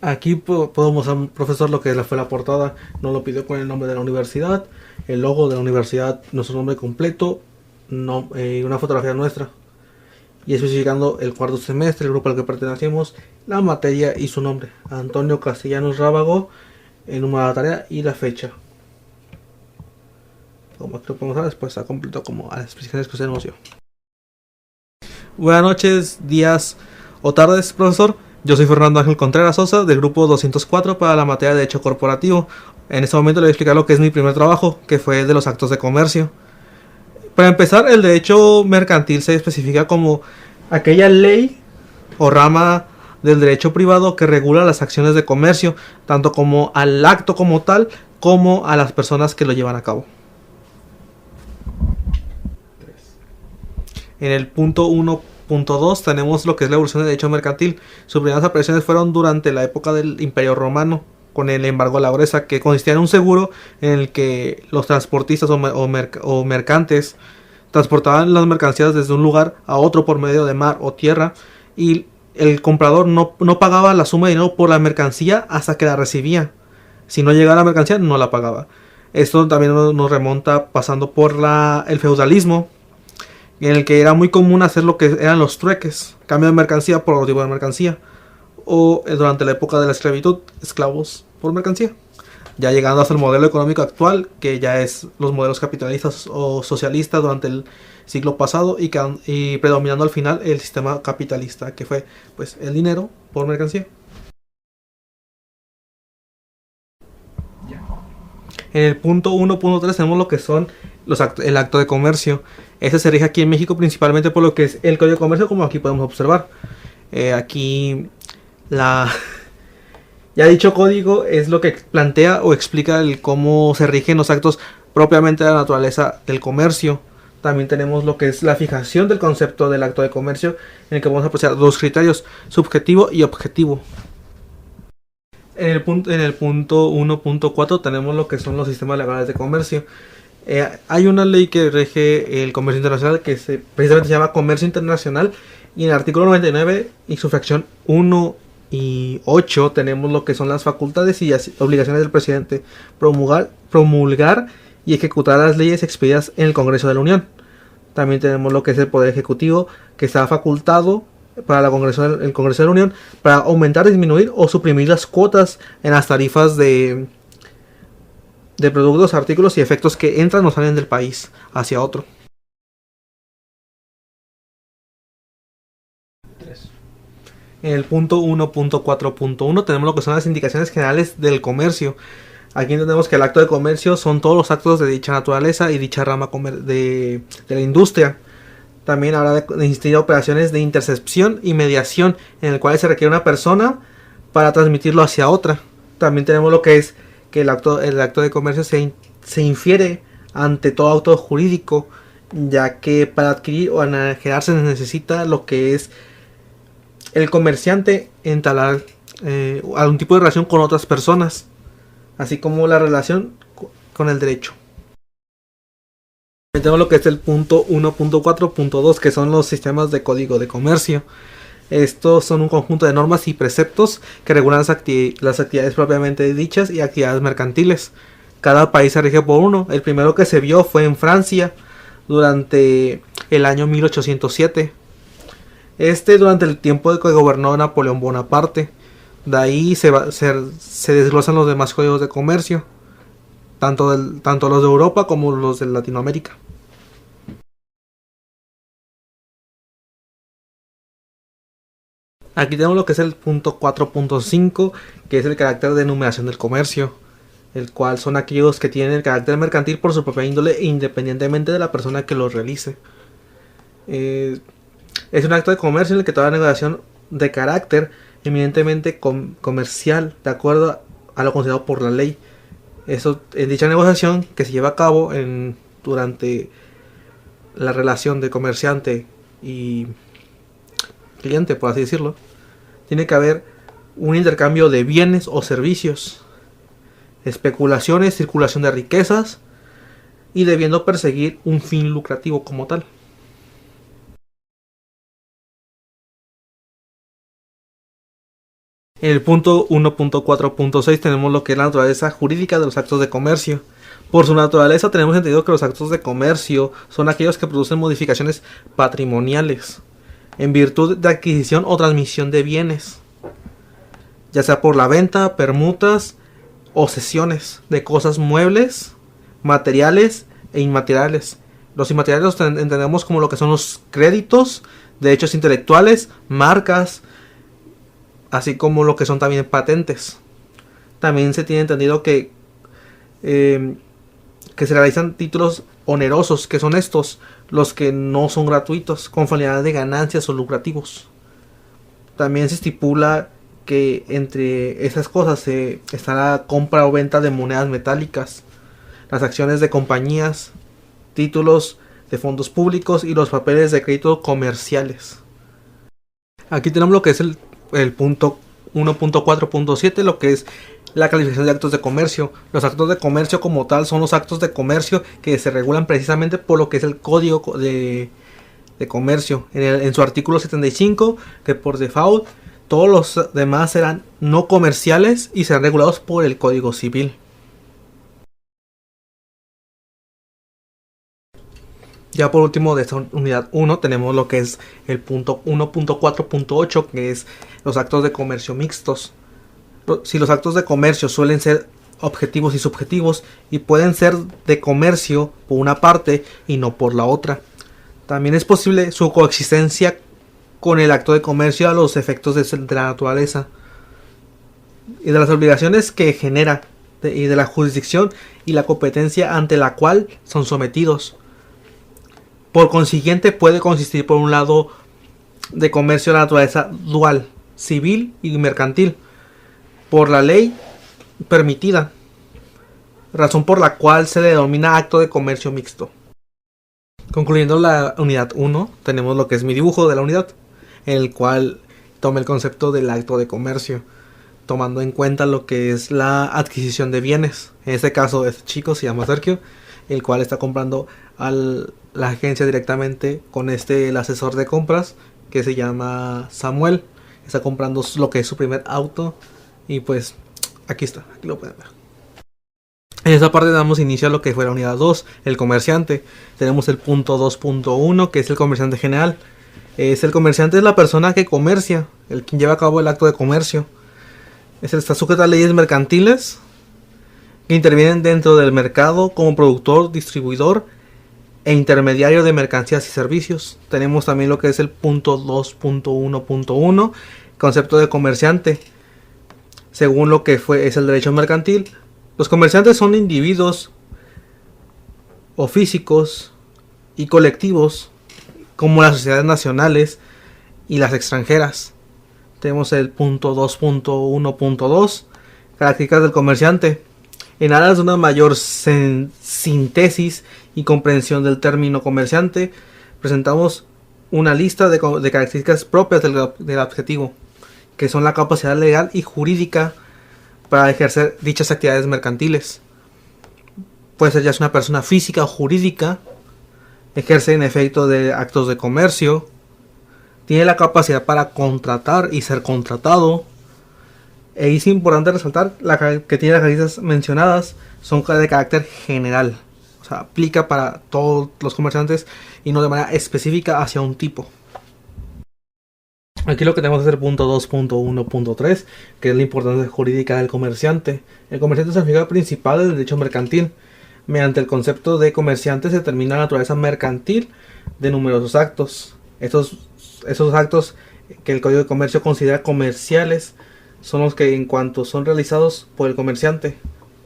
Aquí podemos mostrar un profesor lo que fue la portada. Nos lo pidió con el nombre de la universidad, el logo de la universidad, nuestro nombre completo, no, una fotografía nuestra y especificando el cuarto semestre, el grupo al que pertenecemos, la materia y su nombre, Antonio Castellanos Rábago, el número de la tarea y la fecha. Como aquí lo podemos ver, después está completo como a las explicaciones que usted nos dio. Buenas noches, días o tardes, profesor. Yo soy Fernando Ángel Contreras Sosa, del grupo 204 para la materia de Derecho Corporativo. En este momento le voy a explicar lo que es mi primer trabajo, que fue de los actos de comercio. Para empezar, el derecho mercantil se especifica como aquella ley o rama del derecho privado que regula las acciones de comercio, tanto como al acto como tal, como a las personas que lo llevan a cabo. En el punto 1.2 tenemos lo que es la evolución del derecho mercantil. Sus primeras apariciones fueron durante la época del Imperio Romano, con el embargo a la Gresa, que consistía en un seguro en el que los transportistas o mercantes transportaban las mercancías desde un lugar a otro por medio de mar o tierra, y el comprador no pagaba la suma de dinero por la mercancía hasta que la recibía. Si no llegaba la mercancía, no la pagaba. Esto también nos remonta pasando por el feudalismo, en el que era muy común hacer lo que eran los trueques, cambio de mercancía por otro tipo de mercancía, o durante la época de la esclavitud, esclavos por mercancía. Ya llegando hasta el modelo económico actual, que ya es los modelos capitalistas o socialistas durante el siglo pasado, y predominando al final el sistema capitalista, que fue pues el dinero por mercancía. En el punto 1.3 tenemos lo que son el acto de comercio. Este se rige aquí en México principalmente por lo que es el Código de Comercio, como aquí podemos observar. Aquí ya dicho código es lo que plantea o explica cómo se rigen los actos propiamente de la naturaleza del comercio. También tenemos lo que es la fijación del concepto del acto de comercio, en el que vamos a apreciar dos criterios, subjetivo y objetivo. En el punto 1.4 tenemos lo que son los sistemas legales de comercio. Hay una ley que rige el comercio internacional que precisamente se llama Comercio Internacional, y en el artículo 99 y su fracción 1 y 8 tenemos lo que son las facultades y obligaciones del presidente: promulgar y ejecutar las leyes expedidas en el Congreso de la Unión. También tenemos lo que es el Poder Ejecutivo, que está facultado para el Congreso de la Unión para aumentar, disminuir o suprimir las cuotas en las tarifas de productos, artículos y efectos que entran o salen del país hacia otro. En el punto 1.4.1 tenemos lo que son las indicaciones generales del comercio. Aquí entendemos que el acto de comercio son todos los actos de dicha naturaleza y dicha rama de la industria. También habla de existir operaciones de intercepción y mediación, en el cual se requiere una persona para transmitirlo hacia otra. También tenemos lo que es que el acto de comercio se infiere ante todo acto jurídico, ya que para adquirir o enajenarse se necesita lo que es el comerciante entablar algún tipo de relación con otras personas, así como la relación con el derecho. Tenemos lo que es el punto 1.4.2, que son los sistemas de código de comercio. Estos son un conjunto de normas y preceptos que regulan las actividades propiamente dichas y actividades mercantiles. Cada país se rige por uno. El primero que se vio fue en Francia durante el año 1807. Durante el tiempo de que gobernó Napoleón Bonaparte. De ahí se desglosan los demás códigos de comercio, tanto los de Europa como los de Latinoamérica. Aquí tenemos lo que es el punto 4.5, que es el carácter de enumeración del comercio, el cual son aquellos que tienen el carácter mercantil por su propia índole, independientemente de la persona que lo realice. Es un acto de comercio en el que toda negociación de carácter eminentemente comercial, de acuerdo a lo considerado por la ley. En dicha negociación que se lleva a cabo durante la relación de comerciante y cliente, por así decirlo, tiene que haber un intercambio de bienes o servicios, especulaciones, circulación de riquezas, y debiendo perseguir un fin lucrativo como tal. En el punto 1.4.6 tenemos lo que es la naturaleza jurídica de los actos de comercio. Por su naturaleza tenemos entendido que los actos de comercio son aquellos que producen modificaciones patrimoniales en virtud de adquisición o transmisión de bienes, ya sea por la venta, permutas o cesiones de cosas muebles, materiales e inmateriales. Los inmateriales los entendemos como lo que son los créditos, derechos intelectuales, marcas, así como lo que son también patentes. También se tiene entendido que se realizan títulos onerosos, que son estos, los que no son gratuitos, con finalidad de ganancias o lucrativos. También se estipula que entre esas cosas está la compra o venta de monedas metálicas, las acciones de compañías, títulos de fondos públicos y los papeles de crédito comerciales. Aquí tenemos lo que es el punto 1.4.7, lo que es la calificación de actos de comercio. Los actos de comercio como tal son los actos de comercio que se regulan precisamente por lo que es el código de comercio. En su artículo 75, que por default todos los demás serán no comerciales y serán regulados por el Código Civil. Ya por último de esta unidad 1 tenemos lo que es el punto 1.4.8, que es los actos de comercio mixtos. Si los actos de comercio suelen ser objetivos y subjetivos y pueden ser de comercio por una parte y no por la otra. También es posible su coexistencia con el acto de comercio a los efectos de la naturaleza y de las obligaciones que genera y de la jurisdicción y la competencia ante la cual son sometidos. Por consiguiente puede consistir por un lado de comercio de naturaleza dual, civil y mercantil, por la ley permitida, razón por la cual se le denomina acto de comercio mixto. Concluyendo la unidad 1, tenemos lo que es mi dibujo de la unidad, en el cual toma el concepto del acto de comercio, tomando en cuenta lo que es la adquisición de bienes. En este caso, este chico se llama Sergio, el cual está comprando a la agencia directamente con el asesor de compras, que se llama Samuel. Está comprando lo que es su primer auto. Y pues aquí está, aquí lo pueden ver. En esta parte damos inicio a lo que fue la unidad 2, el comerciante. Tenemos el punto 2.1, que es el comerciante general. El comerciante es la persona que comercia, el quien lleva a cabo el acto de comercio. Está sujeto a leyes mercantiles que intervienen dentro del mercado como productor, distribuidor e intermediario de mercancías y servicios. Tenemos también lo que es el punto 2.1.1, concepto de comerciante. Según lo que es el derecho mercantil, los comerciantes son individuos o físicos y colectivos como las sociedades nacionales y las extranjeras. Tenemos el punto 2.1.2, características del comerciante. En aras de una mayor síntesis y comprensión del término comerciante, presentamos una lista de características propias del objetivo, que son la capacidad legal y jurídica para ejercer dichas actividades mercantiles. Puede ser ya sea una persona física o jurídica, ejerce en efecto de actos de comercio, tiene la capacidad para contratar y ser contratado, e es importante resaltar que tiene las características mencionadas, son de carácter general, o sea, aplica para todos los comerciantes y no de manera específica hacia un tipo. Aquí lo que tenemos es el punto 2.1.3, que es la importancia jurídica del comerciante. El comerciante es la figura principal del derecho mercantil. Mediante el concepto de comerciante se determina la naturaleza mercantil de numerosos actos. Esos actos que el Código de Comercio considera comerciales son los que en cuanto son realizados por el comerciante.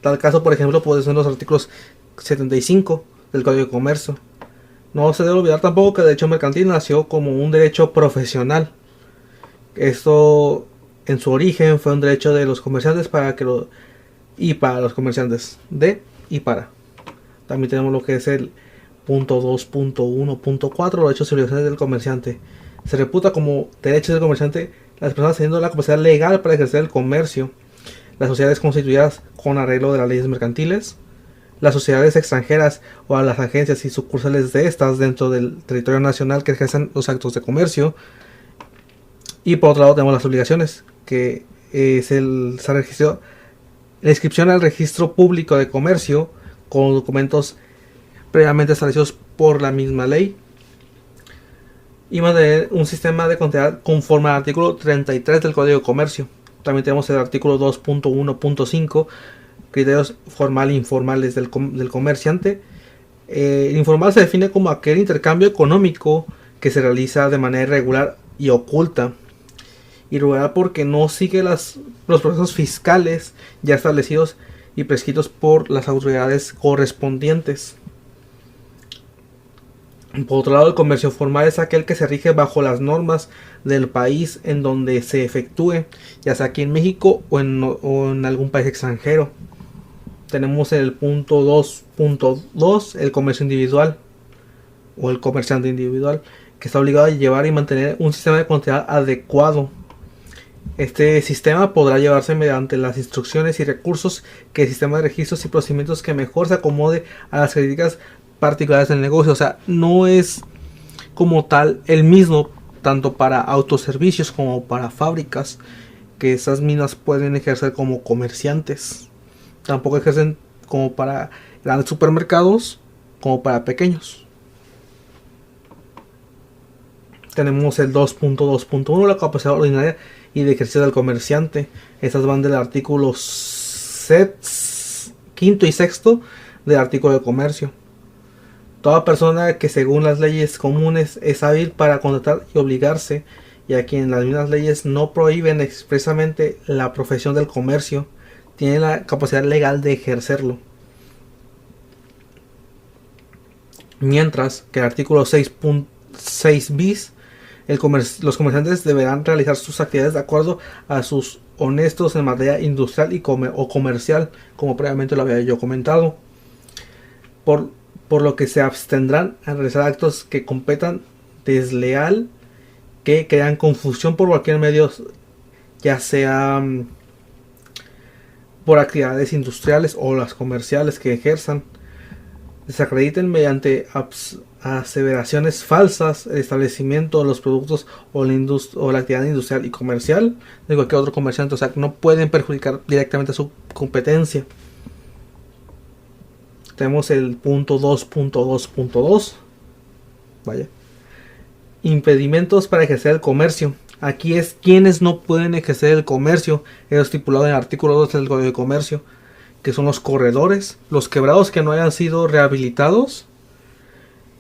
Tal caso, por ejemplo, puede ser los artículos 75 del Código de Comercio. No se debe olvidar tampoco que el derecho mercantil nació como un derecho profesional. Esto en su origen fue un derecho de los comerciantes para los comerciantes de y para. También tenemos lo que es el punto 2.1.4, los derechos y obligaciones del comerciante. Se reputa como derechos del comerciante las personas teniendo la capacidad legal para ejercer el comercio, las sociedades constituidas con arreglo de las leyes mercantiles, las sociedades extranjeras o a las agencias y sucursales de estas dentro del territorio nacional que ejercen los actos de comercio. Y por otro lado tenemos las obligaciones, que se registró la inscripción al registro público de comercio con documentos previamente establecidos por la misma ley y mantener un sistema de contabilidad conforme al artículo 33 del Código de Comercio. También tenemos el artículo 2.1.5, criterios formal e informales del comerciante. El informal se define como aquel intercambio económico que se realiza de manera irregular y oculta. Irregular porque no sigue los procesos fiscales ya establecidos y prescritos por las autoridades correspondientes. Por otro lado, el comercio formal es aquel que se rige bajo las normas del país en donde se efectúe, ya sea aquí en México o en algún país extranjero. Tenemos el punto 2.2, el comercio individual o el comerciante individual, que está obligado a llevar y mantener un sistema de contabilidad adecuado. Este sistema podrá llevarse mediante las instrucciones y recursos que el sistema de registros y procedimientos que mejor se acomode a las características particulares del negocio. O sea, no es como tal el mismo tanto para autoservicios como para fábricas, que esas mismas pueden ejercer como comerciantes. Tampoco ejercen como para grandes supermercados como para pequeños. Tenemos el 2.2.1, la capacidad ordinaria y de ejercicio del comerciante. Estas van del artículo 5 y 6 del artículo de comercio. Toda persona que según las leyes comunes es hábil para contratar y obligarse, y a quien las mismas leyes no prohíben expresamente la profesión del comercio, tiene la capacidad legal de ejercerlo. Mientras que el artículo 6.6 bis, los comerciantes deberán realizar sus actividades de acuerdo a sus honestos en materia industrial o comercial, como previamente lo había yo comentado. Por lo que se abstendrán a realizar actos que competan desleal, que crean confusión por cualquier medio, ya sea por actividades industriales o las comerciales que ejerzan, desacrediten mediante aseveraciones falsas el establecimiento de los productos o la actividad industrial y comercial de cualquier otro comerciante. O sea, no pueden perjudicar directamente su competencia. Tenemos el punto 2.2.2. Vaya. Impedimentos para ejercer el comercio. Aquí es quienes no pueden ejercer el comercio. Es estipulado en el artículo 2 del Código de Comercio, que son los corredores, los quebrados que no hayan sido rehabilitados,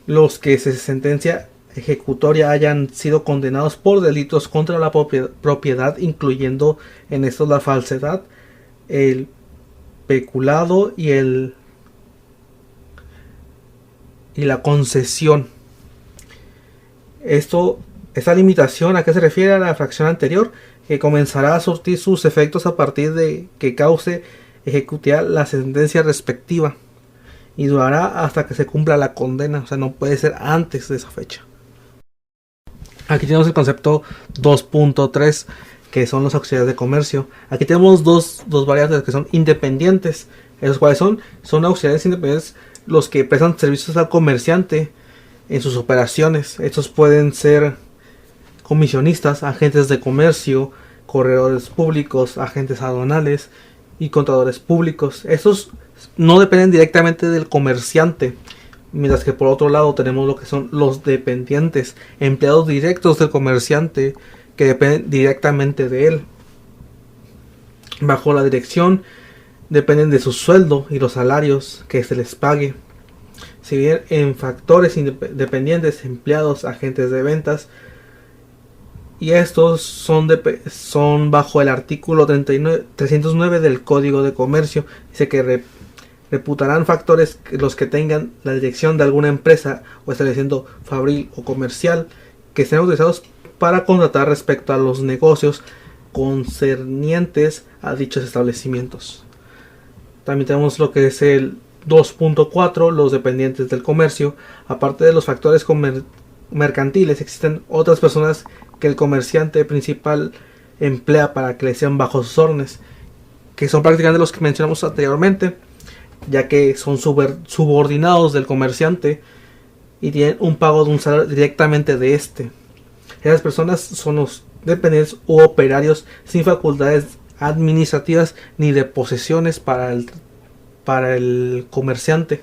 los que se sentencia ejecutoria hayan sido condenados por delitos contra la propiedad, incluyendo en estos la falsedad, el peculado y la concesión. Esta limitación, ¿a qué se refiere? A la fracción anterior, que comenzará a surtir sus efectos a partir de que cause ejecutar la sentencia respectiva y durará hasta que se cumpla la condena. O sea, no puede ser antes de esa fecha. Aquí tenemos el concepto 2.3, que son los auxiliares de comercio. Aquí tenemos dos variantes que son independientes. ¿Esos cuáles son? Son auxiliares independientes los que prestan servicios al comerciante en sus operaciones. Estos pueden ser comisionistas, agentes de comercio, corredores públicos, agentes aduanales y contadores públicos. Estos no dependen directamente del comerciante, mientras que por otro lado tenemos lo que son los dependientes, empleados directos del comerciante que dependen directamente de él. Bajo la dirección dependen de su sueldo y los salarios que se les pague. Si bien en factores independientes, empleados, agentes de ventas, y estos son bajo el artículo 309 del Código de Comercio. Dice que reputarán factores los que tengan la dirección de alguna empresa o establecimiento fabril o comercial que estén autorizados para contratar respecto a los negocios concernientes a dichos establecimientos. También tenemos lo que es el 2.4, los dependientes del comercio. Aparte de los factores mercantiles, existen otras personas que el comerciante principal emplea para que le sean bajo sus órdenes, que son prácticamente los que mencionamos anteriormente, ya que son subordinados del comerciante y tienen un pago de un salario directamente de este. Esas personas son los dependientes u operarios sin facultades administrativas ni de posesiones para el comerciante.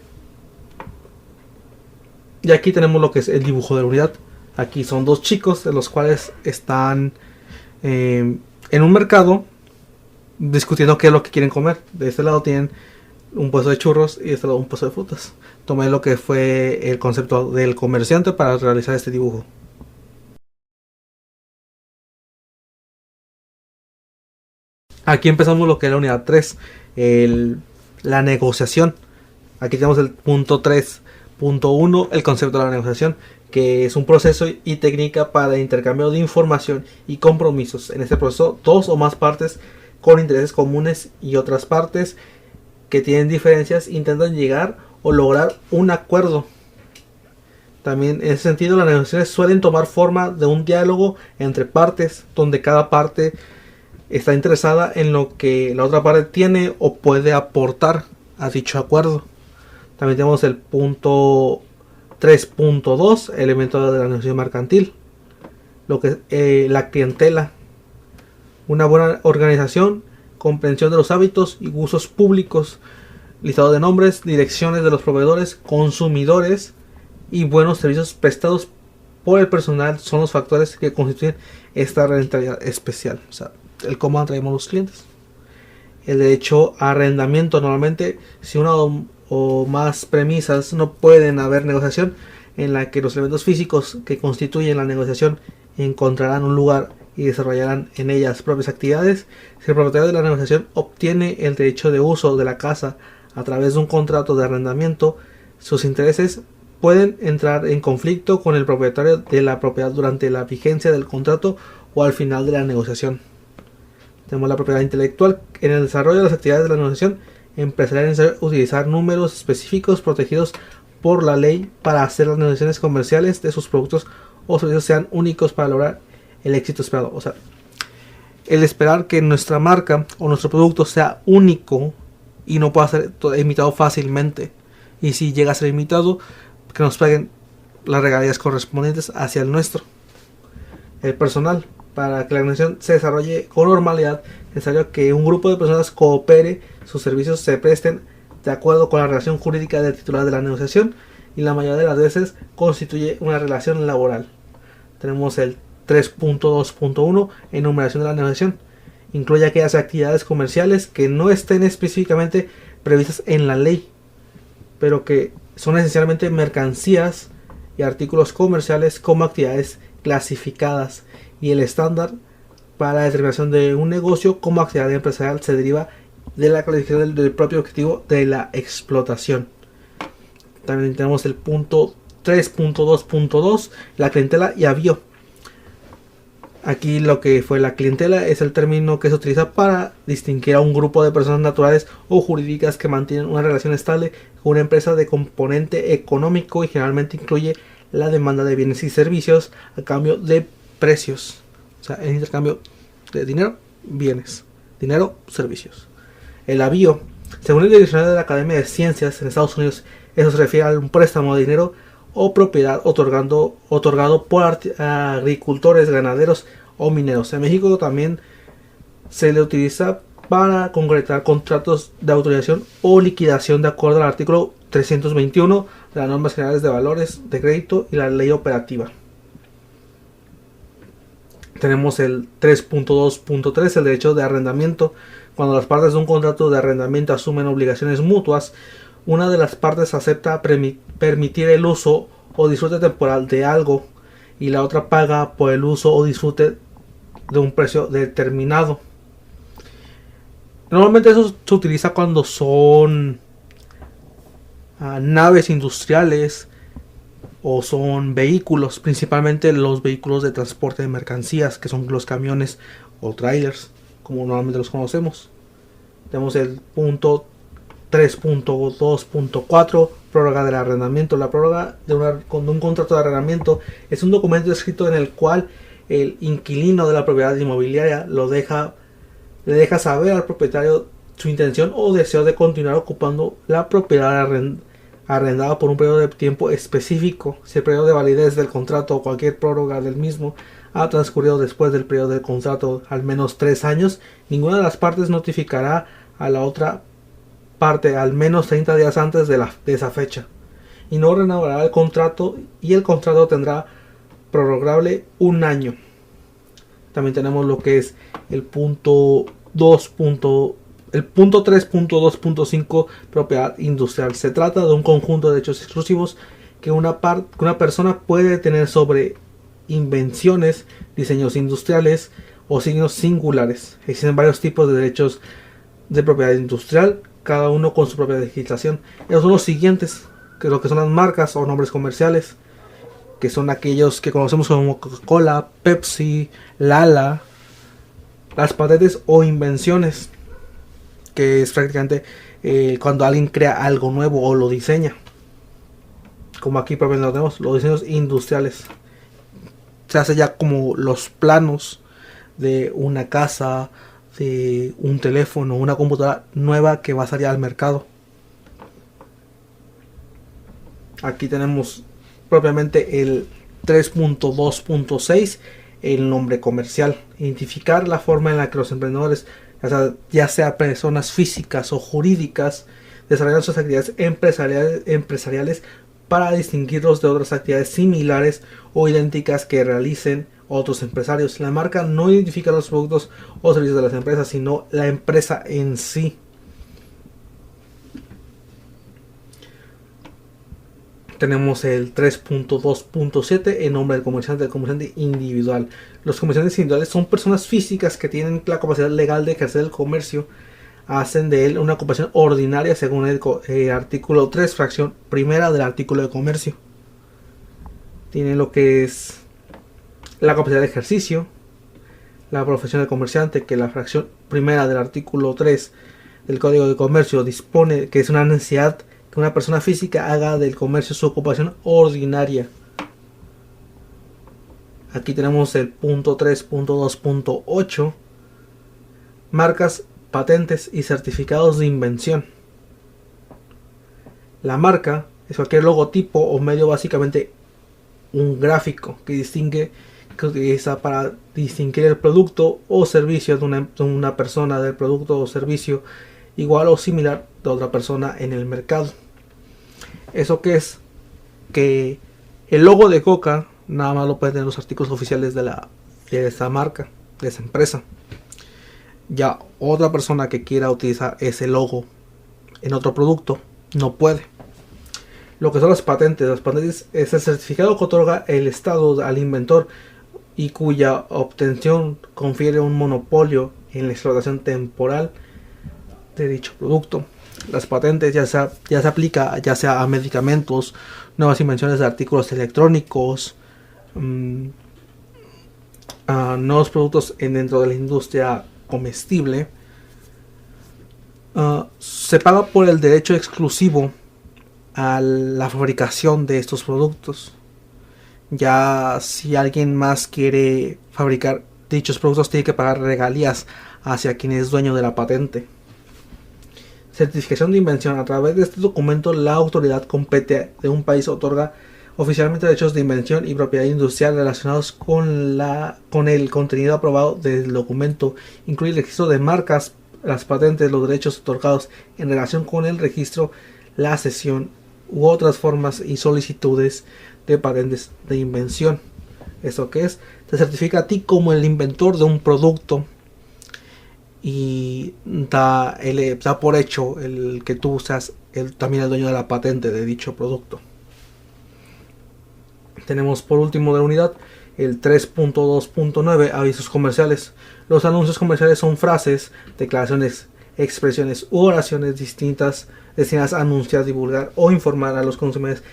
Y aquí tenemos lo que es el dibujo de la unidad. Aquí son dos chicos de los cuales están en un mercado discutiendo qué es lo que quieren comer. De este lado tienen un puesto de churros y de este lado un puesto de frutas. Tomé lo que fue el concepto del comerciante para realizar este dibujo. Aquí empezamos lo que es la unidad 3, la negociación. Aquí tenemos el punto 3.1, el concepto de la negociación, que es un proceso y técnica para el intercambio de información y compromisos. En este proceso, dos o más partes con intereses comunes y otras partes que tienen diferencias intentan llegar o lograr un acuerdo. También en ese sentido, las negociaciones suelen tomar forma de un diálogo entre partes, donde cada parte está interesada en lo que la otra parte tiene o puede aportar a dicho acuerdo. También tenemos el punto 3.2, elemento de la negociación mercantil, lo que es la clientela. Una buena organización, comprensión de los hábitos y usos públicos, listado de nombres, direcciones de los proveedores, consumidores y buenos servicios prestados por el personal son los factores que constituyen esta rentabilidad especial. O sea, el cómo atraemos los clientes. El derecho a arrendamiento, normalmente si una o más premisas no pueden haber negociación en la que los elementos físicos que constituyen la negociación encontrarán un lugar y desarrollarán en ellas propias actividades. Si el propietario de la negociación obtiene el derecho de uso de la casa a través de un contrato de arrendamiento, sus intereses pueden entrar en conflicto con el propietario de la propiedad durante la vigencia del contrato o al final de la negociación. Tenemos la propiedad intelectual. En el desarrollo de las actividades de la negociación empresarial es necesario utilizar números específicos protegidos por la ley para hacer las negociaciones comerciales de sus productos o servicios sean únicos para lograr el éxito esperado. O sea, el esperar que nuestra marca o nuestro producto sea único y no pueda ser imitado fácilmente. Y si llega a ser imitado, que nos paguen las regalías correspondientes hacia el nuestro. El personal. Para que la negociación se desarrolle con normalidad, es necesario que un grupo de personas coopere, sus servicios se presten de acuerdo con la relación jurídica del titular de la negociación y la mayoría de las veces constituye una relación laboral. Tenemos el 3.2.1, enumeración de la negociación. Incluye aquellas actividades comerciales que no estén específicamente previstas en la ley, pero que son esencialmente mercancías y artículos comerciales como actividades clasificadas, y el estándar para la determinación de un negocio como actividad empresarial se deriva de la clasificación del propio objetivo de la explotación. También tenemos el punto 3.2.2, la clientela y avío. Aquí lo que fue la clientela es el término que se utiliza para distinguir a un grupo de personas naturales o jurídicas que mantienen una relación estable con una empresa de componente económico y generalmente incluye la demanda de bienes y servicios a cambio de precios. O sea, el intercambio de dinero, bienes, dinero, servicios. El avío, según el diccionario de la Academia de Ciencias en Estados Unidos, eso se refiere a un préstamo de dinero o propiedad otorgado por agricultores, ganaderos o mineros. En México también se le utiliza para concretar contratos de autorización o liquidación de acuerdo al artículo 321 de las normas generales de valores de crédito y la ley operativa. Tenemos el 3.2.3, el derecho de arrendamiento. Cuando las partes de un contrato de arrendamiento asumen obligaciones mutuas, una de las partes acepta permitir el uso o disfrute temporal de algo y la otra paga por el uso o disfrute de un precio determinado. Normalmente eso se utiliza cuando son naves industriales o son vehículos, principalmente los vehículos de transporte de mercancías, que son los camiones o trailers, como normalmente los conocemos. Tenemos el punto 3.2.4, prórroga del arrendamiento. La prórroga de un contrato de arrendamiento es un documento escrito en el cual el inquilino de la propiedad inmobiliaria le deja saber al propietario su intención o deseo de continuar ocupando la propiedad arrendada por un periodo de tiempo específico. Si el periodo de validez del contrato o cualquier prórroga del mismo ha transcurrido después del periodo del contrato al menos 3 años, ninguna de las partes notificará a la otra parte al menos 30 días antes de esa fecha y no renovará el contrato, y el contrato tendrá prorrogable un año. También tenemos lo que es el punto 2. El punto 3.2.5, propiedad industrial. Se trata de un conjunto de derechos exclusivos que una persona puede tener sobre invenciones, diseños industriales o signos singulares. Existen varios tipos de derechos de propiedad industrial, cada uno con su propia legislación. Esos son los siguientes, que lo que son las marcas o nombres comerciales, que son aquellos que conocemos como Coca-Cola, Pepsi, Lala. Las patentes o invenciones, que es prácticamente cuando alguien crea algo nuevo o lo diseña, como aquí propiamente lo tenemos. Los diseños industriales se hace ya como los planos de una casa, de un teléfono, una computadora nueva que va a salir al mercado. Aquí tenemos propiamente el 3.2.6, el nombre comercial. Identificar la forma en la que los emprendedores, ya sea personas físicas o jurídicas, desarrollan sus actividades empresariales para distinguirlos de otras actividades similares o idénticas que realicen otros empresarios. La marca no identifica los productos o servicios de las empresas, sino la empresa en sí. Tenemos el 3.2.7, el nombre del comerciante individual. Los comerciantes individuales son personas físicas que tienen la capacidad legal de ejercer el comercio. Hacen de él una ocupación ordinaria según el artículo 3, fracción primera del artículo de comercio. Tienen lo que es la capacidad de ejercicio, la profesión de comerciante, que la fracción primera del artículo 3 del Código de Comercio dispone que es una necesidad que una persona física haga del comercio su ocupación ordinaria. Aquí tenemos el punto 3.2.8, marcas, patentes y certificados de invención. La marca es cualquier logotipo o medio, básicamente un gráfico que utiliza para distinguir el producto o servicio de una persona, del producto o servicio igual o similar de otra persona en el mercado. ¿Eso qué es? Que el logo de Coca nada más lo pueden tener los artículos oficiales de esa marca, de esa empresa. Ya otra persona que quiera utilizar ese logo en otro producto no puede. Lo que son las patentes. Las patentes es el certificado que otorga el Estado al inventor y cuya obtención confiere un monopolio en la explotación temporal de dicho producto. Las patentes ya se aplica ya sea a medicamentos, nuevas invenciones de artículos electrónicos, a nuevos productos dentro de la industria comestible. Se paga por el derecho exclusivo a la fabricación de estos productos. Ya si alguien más quiere fabricar dichos productos, tiene que pagar regalías hacia quien es dueño de la patente. Certificación de invención. A través de este documento, la autoridad competente de un país otorga oficialmente derechos de invención y propiedad industrial relacionados con el contenido aprobado del documento. Incluye el registro de marcas, las patentes, los derechos otorgados en relación con el registro, la cesión u otras formas y solicitudes de patentes de invención. ¿Eso qué es? Te certifica a ti como el inventor de un producto y da por hecho el que tú seas también el dueño de la patente de dicho producto. Tenemos por último de la unidad el 3.2.9, avisos comerciales. Los anuncios comerciales son frases, declaraciones, expresiones u oraciones distintas destinadas a anunciar, divulgar o informar a los consumidores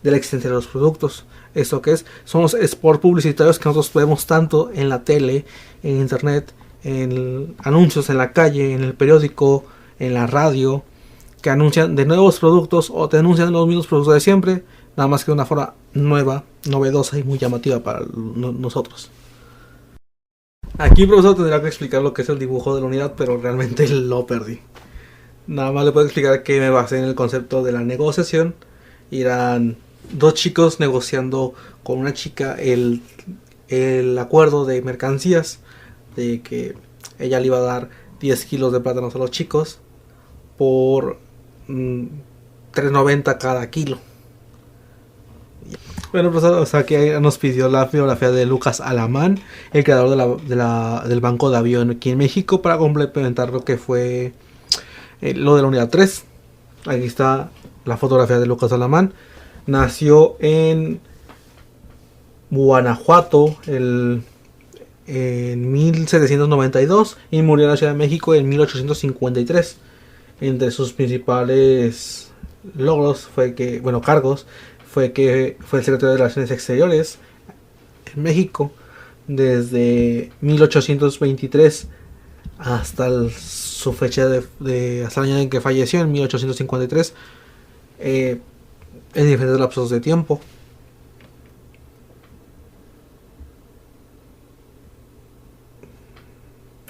de la existencia de los productos. ¿Esto qué es? Son los spots publicitarios que nosotros vemos tanto en la tele, en internet, en anuncios en la calle, en el periódico, en la radio, que anuncian de nuevos productos o te anuncian los mismos productos de siempre, nada más que de una forma nueva, novedosa y muy llamativa para nosotros. Aquí el profesor tendrá que explicar lo que es el dibujo de la unidad, pero realmente lo perdí. Nada más le puedo explicar que me basé en el concepto de la negociación. Irán dos chicos negociando con una chica el el acuerdo de mercancías de que ella le iba a dar 10 kilos de plátanos a los chicos por 3.90 cada kilo. Bueno, pues aquí nos pidió la biografía de Lucas Alamán, el creador del Banco de Avión aquí en México, para complementar lo que fue lo de la unidad 3. Aquí está la fotografía de Lucas Alamán. Nació en Guanajuato en 1792 y murió en la Ciudad de México en 1853. Entre sus principales logros cargos fue que fue el secretario de Relaciones Exteriores en México desde 1823 hasta su fecha hasta el año en que falleció, en 1853, en diferentes lapsos de tiempo.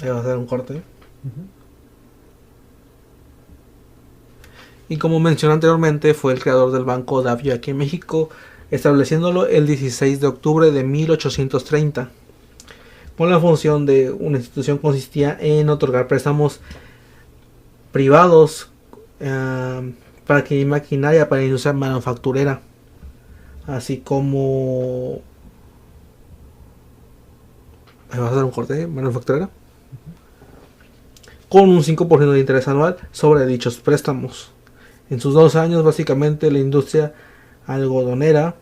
Ahí va a hacer un corte. Y como mencioné anteriormente, fue el creador del Banco de Avión aquí en México, estableciéndolo el 16 de octubre de 1830. Con la función de una institución consistía en otorgar préstamos privados para adquirir maquinaria para la industria manufacturera, así como... ¿Me vas a hacer un corte manufacturera? Con un 5% de interés anual sobre dichos préstamos. En sus 2 años, básicamente, la industria algodonera,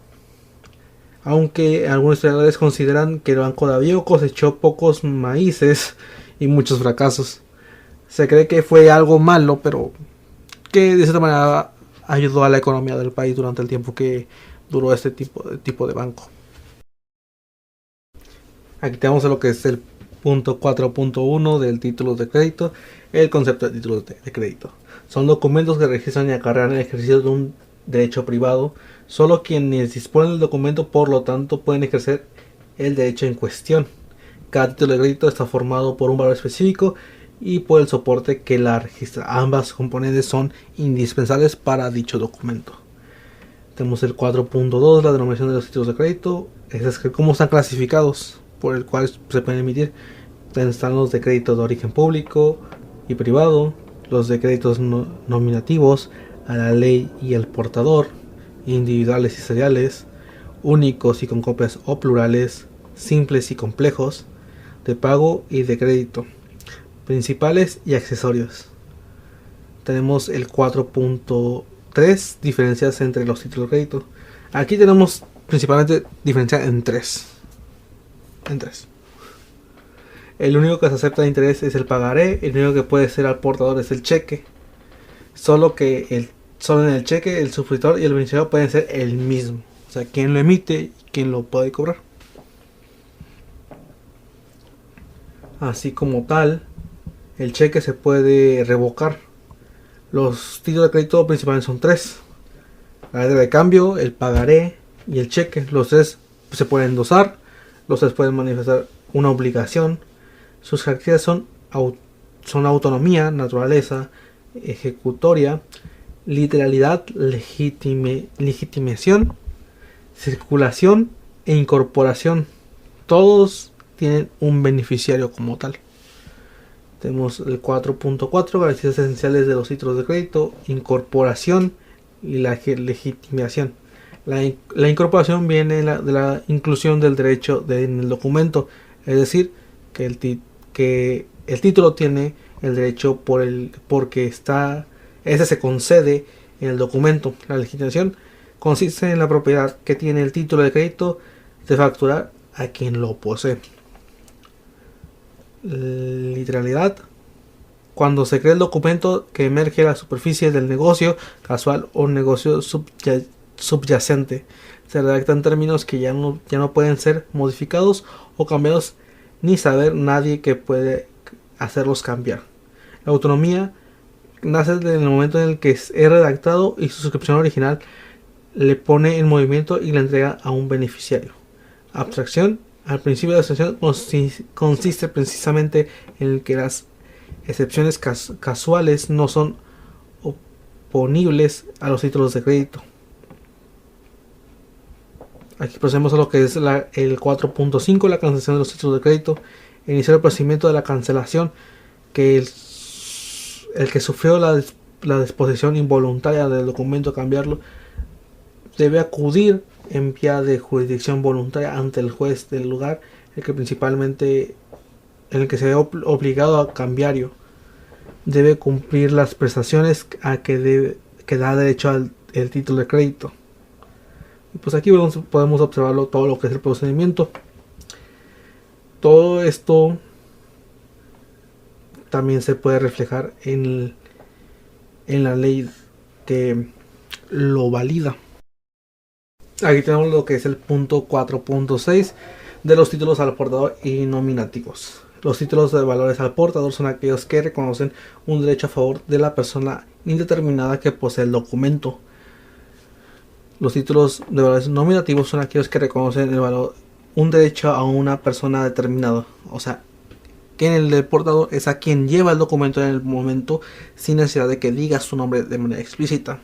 aunque algunos historiadores consideran que el Banco de Avión cosechó pocos maíces y muchos fracasos. Se cree que fue algo malo, pero que de cierta manera ayudó a la economía del país durante el tiempo que duró este tipo de banco. Aquí tenemos lo que es el punto 4.1 del título de crédito, el concepto de títulos de crédito. Son documentos que registran y acarrean el ejercicio de un derecho privado. Solo quienes disponen del documento, por lo tanto, pueden ejercer el derecho en cuestión. Cada título de crédito está formado por un valor específico y por el soporte que la registra. Ambas componentes son indispensables para dicho documento. Tenemos el 4.2, la denominación de los títulos de crédito. Es cómo están clasificados, por el cual se pueden emitir. Están los de crédito de origen público y privado, los de créditos nominativos a la ley y el portador, individuales y seriales, únicos y con copias o plurales, simples y complejos, de pago y de crédito, principales y accesorios. Tenemos el 4.3, diferencias entre los títulos de crédito. Aquí tenemos principalmente diferencia en tres. El único que se acepta de interés es el pagaré. El único que puede ser al portador es el cheque. Solo en el cheque el suscriptor y el beneficiario pueden ser el mismo. O sea, quien lo emite y quien lo puede cobrar. Así como tal, el cheque se puede revocar. Los títulos de crédito principalmente son 3. La letra de cambio, el pagaré y el cheque. Los 3 se pueden endosar. Los 3 pueden manifestar una obligación. Sus características son autonomía, naturaleza, ejecutoria, literalidad, legitimación, circulación e incorporación. Todos tienen un beneficiario como tal. Tenemos el 4.4, características esenciales de los títulos de crédito, incorporación y la legitimación. La incorporación viene de la inclusión del derecho en el documento, es decir, que el título tiene el derecho porque ese se concede en el documento. La legitimación consiste en la propiedad que tiene el título de crédito de facturar a quien lo posee. Literalidad: cuando se crea el documento que emerge a la superficie del negocio casual o negocio subyacente. Se redactan términos que ya no pueden ser modificados o cambiados, ni saber nadie que puede hacerlos cambiar. La autonomía nace desde el momento en el que es redactado y su suscripción original le pone en movimiento y la entrega a un beneficiario. Abstracción: al principio de la abstracción consiste precisamente en el que las excepciones casuales no son oponibles a los títulos de crédito. Aquí procedemos a lo que es el 4.5, la cancelación de los títulos de crédito. Iniciar el procedimiento de la cancelación, que el que sufrió la disposición involuntaria del documento, cambiarlo, debe acudir en vía de jurisdicción voluntaria ante el juez del lugar, el que se ve obligado a cambiarlo. Debe cumplir las prestaciones a que da derecho el título de crédito. Y pues aquí podemos observarlo todo lo que es el procedimiento. Todo esto también se puede reflejar en la ley que lo valida. Aquí tenemos lo que es el punto 4.6 de los títulos al portador y nominativos. Los títulos de valores al portador son aquellos que reconocen un derecho a favor de la persona indeterminada que posee el documento. Los títulos de valores nominativos son aquellos que reconocen un derecho a una persona determinada. O sea, que en el del portador es a quien lleva el documento en el momento, sin necesidad de que diga su nombre de manera explícita.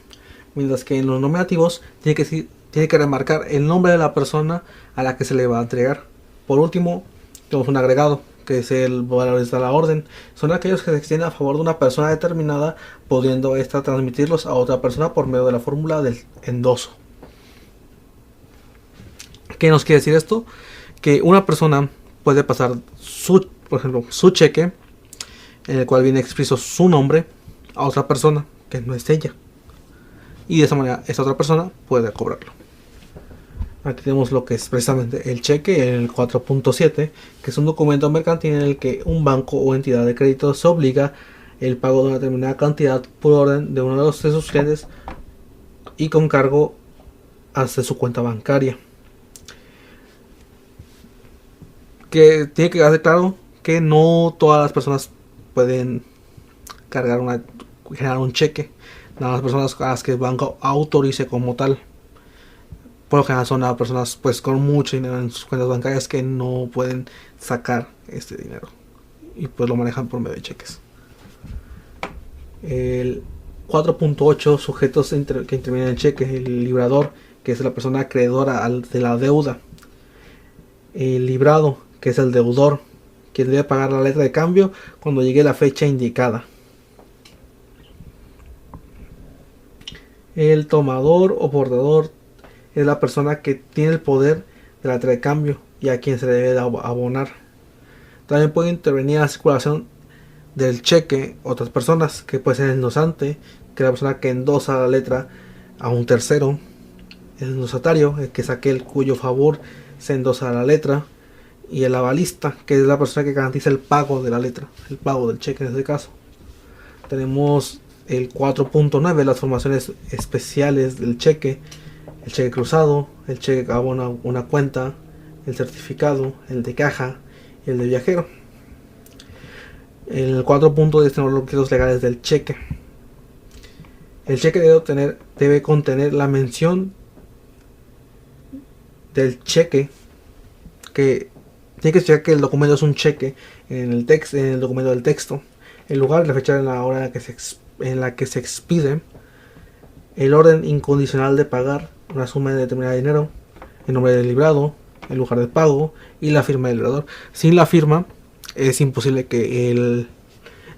Mientras que en los nominativos tiene que remarcar el nombre de la persona a la que se le va a entregar. Por último, tenemos un agregado, que es el valores de la orden. Son aquellos que se extienden a favor de una persona determinada, pudiendo ésta transmitirlos a otra persona por medio de la fórmula del endoso. ¿Qué nos quiere decir esto? Que una persona puede pasar por ejemplo, su cheque, en el cual viene expreso su nombre, a otra persona que no es ella. Y de esa manera esa otra persona puede cobrarlo. Aquí tenemos lo que es precisamente el cheque, en el 4.7, que es un documento mercantil en el que un banco o entidad de crédito se obliga el pago de una determinada cantidad por orden de uno de sus clientes y con cargo hacia su cuenta bancaria. Que tiene que quedar claro que no todas las personas pueden generar un cheque. Nada más las personas a las que el banco autorice como tal. Por lo general son las personas pues con mucho dinero en sus cuentas bancarias que no pueden sacar este dinero y pues lo manejan por medio de cheques. El 4.8, sujetos que intervienen en el cheque. El librador, que es la persona acreedora de la deuda. El librado, que es el deudor, quien debe pagar la letra de cambio cuando llegue la fecha indicada. El tomador o portador es la persona que tiene el poder de la letra de cambio y a quien se le debe abonar. También puede intervenir en la circulación del cheque otras personas, que puede ser el endosante, que es la persona que endosa la letra a un tercero. El endosatario, el que es aquel cuyo favor se endosa la letra. Y el avalista, que es la persona que garantiza el pago de la letra, el pago del cheque en este caso. Tenemos el 4.9, las formaciones especiales del cheque. El cheque cruzado, el cheque que abona una cuenta, el certificado, el de caja y el de viajero. El 4.10 tenemos los requisitos legales del cheque. El cheque debe contener la mención del cheque, que tiene que checar que el documento es un cheque en el documento del texto, el lugar, la fecha en la hora en la que se expide, el orden incondicional de pagar una suma de determinada dinero, el nombre del librado, el lugar de pago y la firma del librador. Sin la firma es imposible que el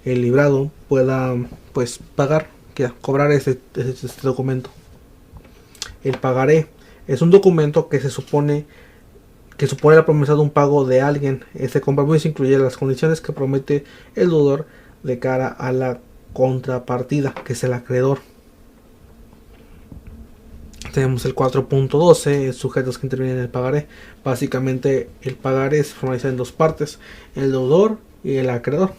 librado pueda pues pagar, cobrar este documento. El pagaré es un documento que supone la promesa de un pago de alguien. Este compromiso incluye las condiciones que promete el deudor de cara a la contrapartida, que es el acreedor. Tenemos el 4.12, sujetos que intervienen en el pagaré. Básicamente el pagaré se formaliza en dos partes, el deudor y el acreedor.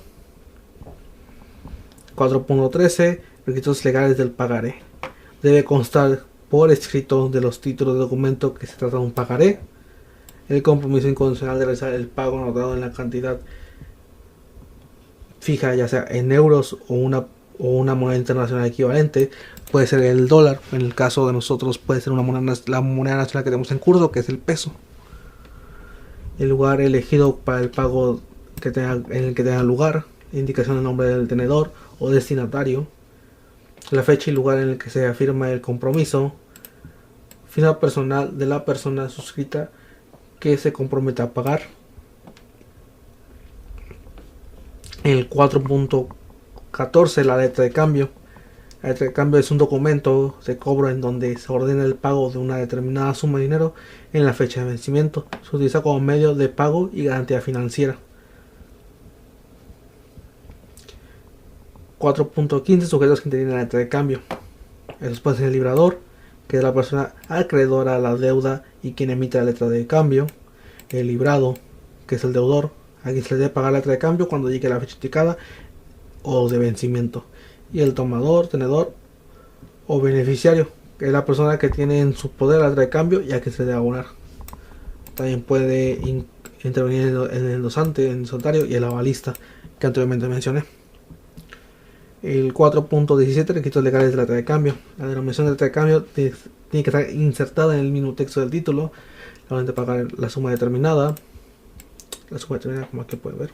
4.13, requisitos legales del pagaré. Debe constar por escrito de los títulos de documento que se trata de un pagaré, el compromiso incondicional de realizar el pago anotado en la cantidad fija, ya sea en euros o una moneda internacional equivalente. Puede ser el dólar, en el caso de nosotros puede ser la moneda nacional que tenemos en curso, que es el peso. El lugar elegido para el pago en el que tenga lugar, indicación del nombre del tenedor o destinatario, la fecha y lugar en el que se afirma el compromiso, firma personal de la persona suscrita que se compromete a pagar. El 4.14, la letra de cambio. La letra de cambio es un documento de cobro en donde se ordena el pago de una determinada suma de dinero en la fecha de vencimiento. Se utiliza como medio de pago y garantía financiera. 4.15, sujetos que tienen la letra de cambio. Eso puede ser el librador, que es la persona acreedora a la deuda y quien emite la letra de cambio. El librado, que es el deudor, a quien se le debe pagar la letra de cambio cuando llegue la fecha indicada o de vencimiento. Y el tomador, tenedor o beneficiario, que es la persona que tiene en su poder la letra de cambio y a quien se le debe abonar. También puede intervenir en el dosante, en el notario y el avalista, que anteriormente mencioné. El 4.17, requisitos legales de la letra de cambio. La denominación de la letra de cambio tiene que estar insertada en el mismo texto del título. La orden de pagar la suma determinada. La suma determinada, como aquí pueden ver.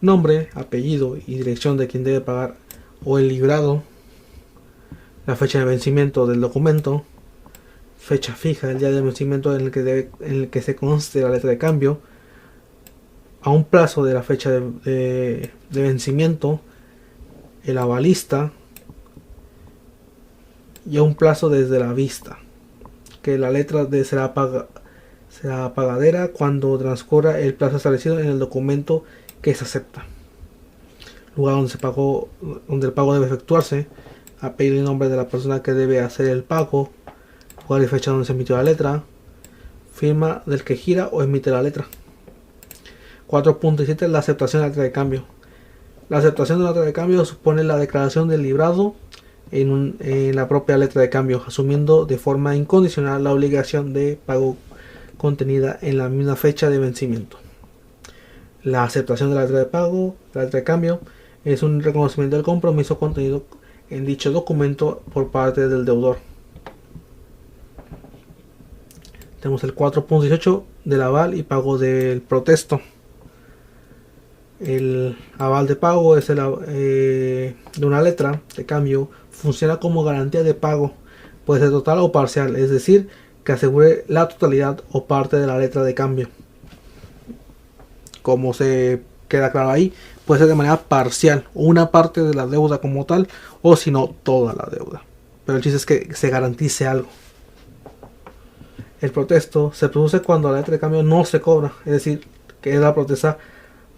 Nombre, apellido y dirección de quien debe pagar o el librado. La fecha de vencimiento del documento. Fecha fija, el día de vencimiento en el que se conste la letra de cambio. A un plazo de la fecha de vencimiento. El avalista y a un plazo desde la vista, que la letra será pagadera cuando transcurra el plazo establecido en el documento que se acepta. Lugar donde el pago debe efectuarse, apellido y nombre de la persona que debe hacer el pago, lugar y fecha donde se emitió la letra, firma del que gira o emite la letra. 4.7, la aceptación de la letra de cambio. La aceptación de la letra de cambio supone la declaración del librado en la propia letra de cambio, asumiendo de forma incondicional la obligación de pago contenida en la misma fecha de vencimiento. La aceptación de la letra de pago, la letra de cambio, es un reconocimiento del compromiso contenido en dicho documento por parte del deudor. Tenemos el 4.18 del aval y pago del protesto. El aval de pago es de una letra de cambio, funciona como garantía de pago, puede ser total o parcial, es decir, que asegure la totalidad o parte de la letra de cambio. Como se queda claro ahí, puede ser de manera parcial, una parte de la deuda como tal, o si no, toda la deuda. Pero el chiste es que se garantice algo. El protesto se produce cuando la letra de cambio no se cobra, es decir, que es la protesta,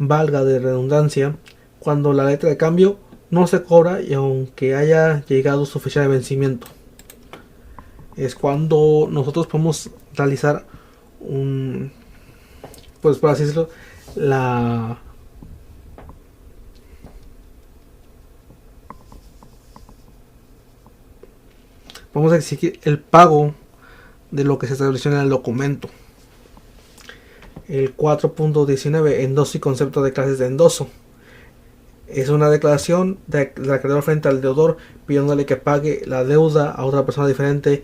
valga de redundancia, cuando la letra de cambio no se cobra y aunque haya llegado su fecha de vencimiento. Es cuando nosotros podemos realizar pues por así decirlo, vamos a exigir el pago de lo que se estableció en el documento. El 4.19, endoso y concepto de clases de endoso. Es una declaración del acreedor frente al deudor pidiéndole que pague la deuda a otra persona diferente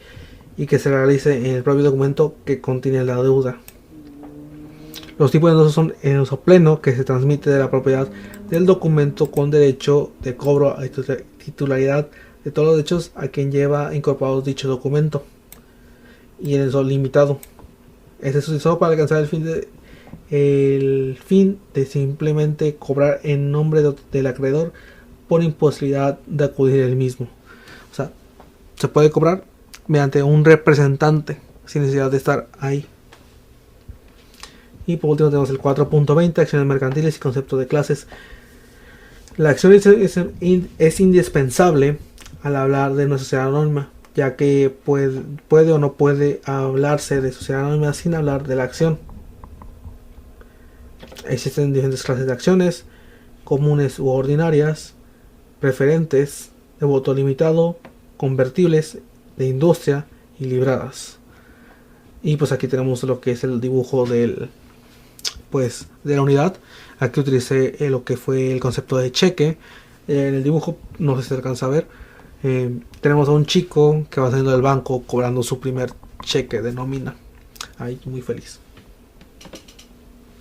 y que se realice en el propio documento que contiene la deuda. Los tipos de endoso son endoso pleno, que se transmite de la propiedad del documento con derecho de cobro a titularidad de todos los derechos a quien lleva incorporados dicho documento. Y el endoso limitado. Este es utilizado para alcanzar el fin de simplemente cobrar en nombre del acreedor por imposibilidad de acudir el mismo. O sea, se puede cobrar mediante un representante sin necesidad de estar ahí. Y por último tenemos el 4.20, acciones mercantiles y concepto de clases. La acción es indispensable al hablar de una sociedad anónima, ya que puede o no puede hablarse de sociedad anónima sin hablar de la acción. Existen diferentes clases de acciones, comunes u ordinarias, preferentes, de voto limitado, convertibles, de industria y libradas. Y pues aquí tenemos lo que es el dibujo de la unidad. Aquí utilicé lo que fue el concepto de cheque. En el dibujo, no sé si se alcanza a ver, tenemos a un chico que va saliendo del banco cobrando su primer cheque de nómina. Ahí muy feliz.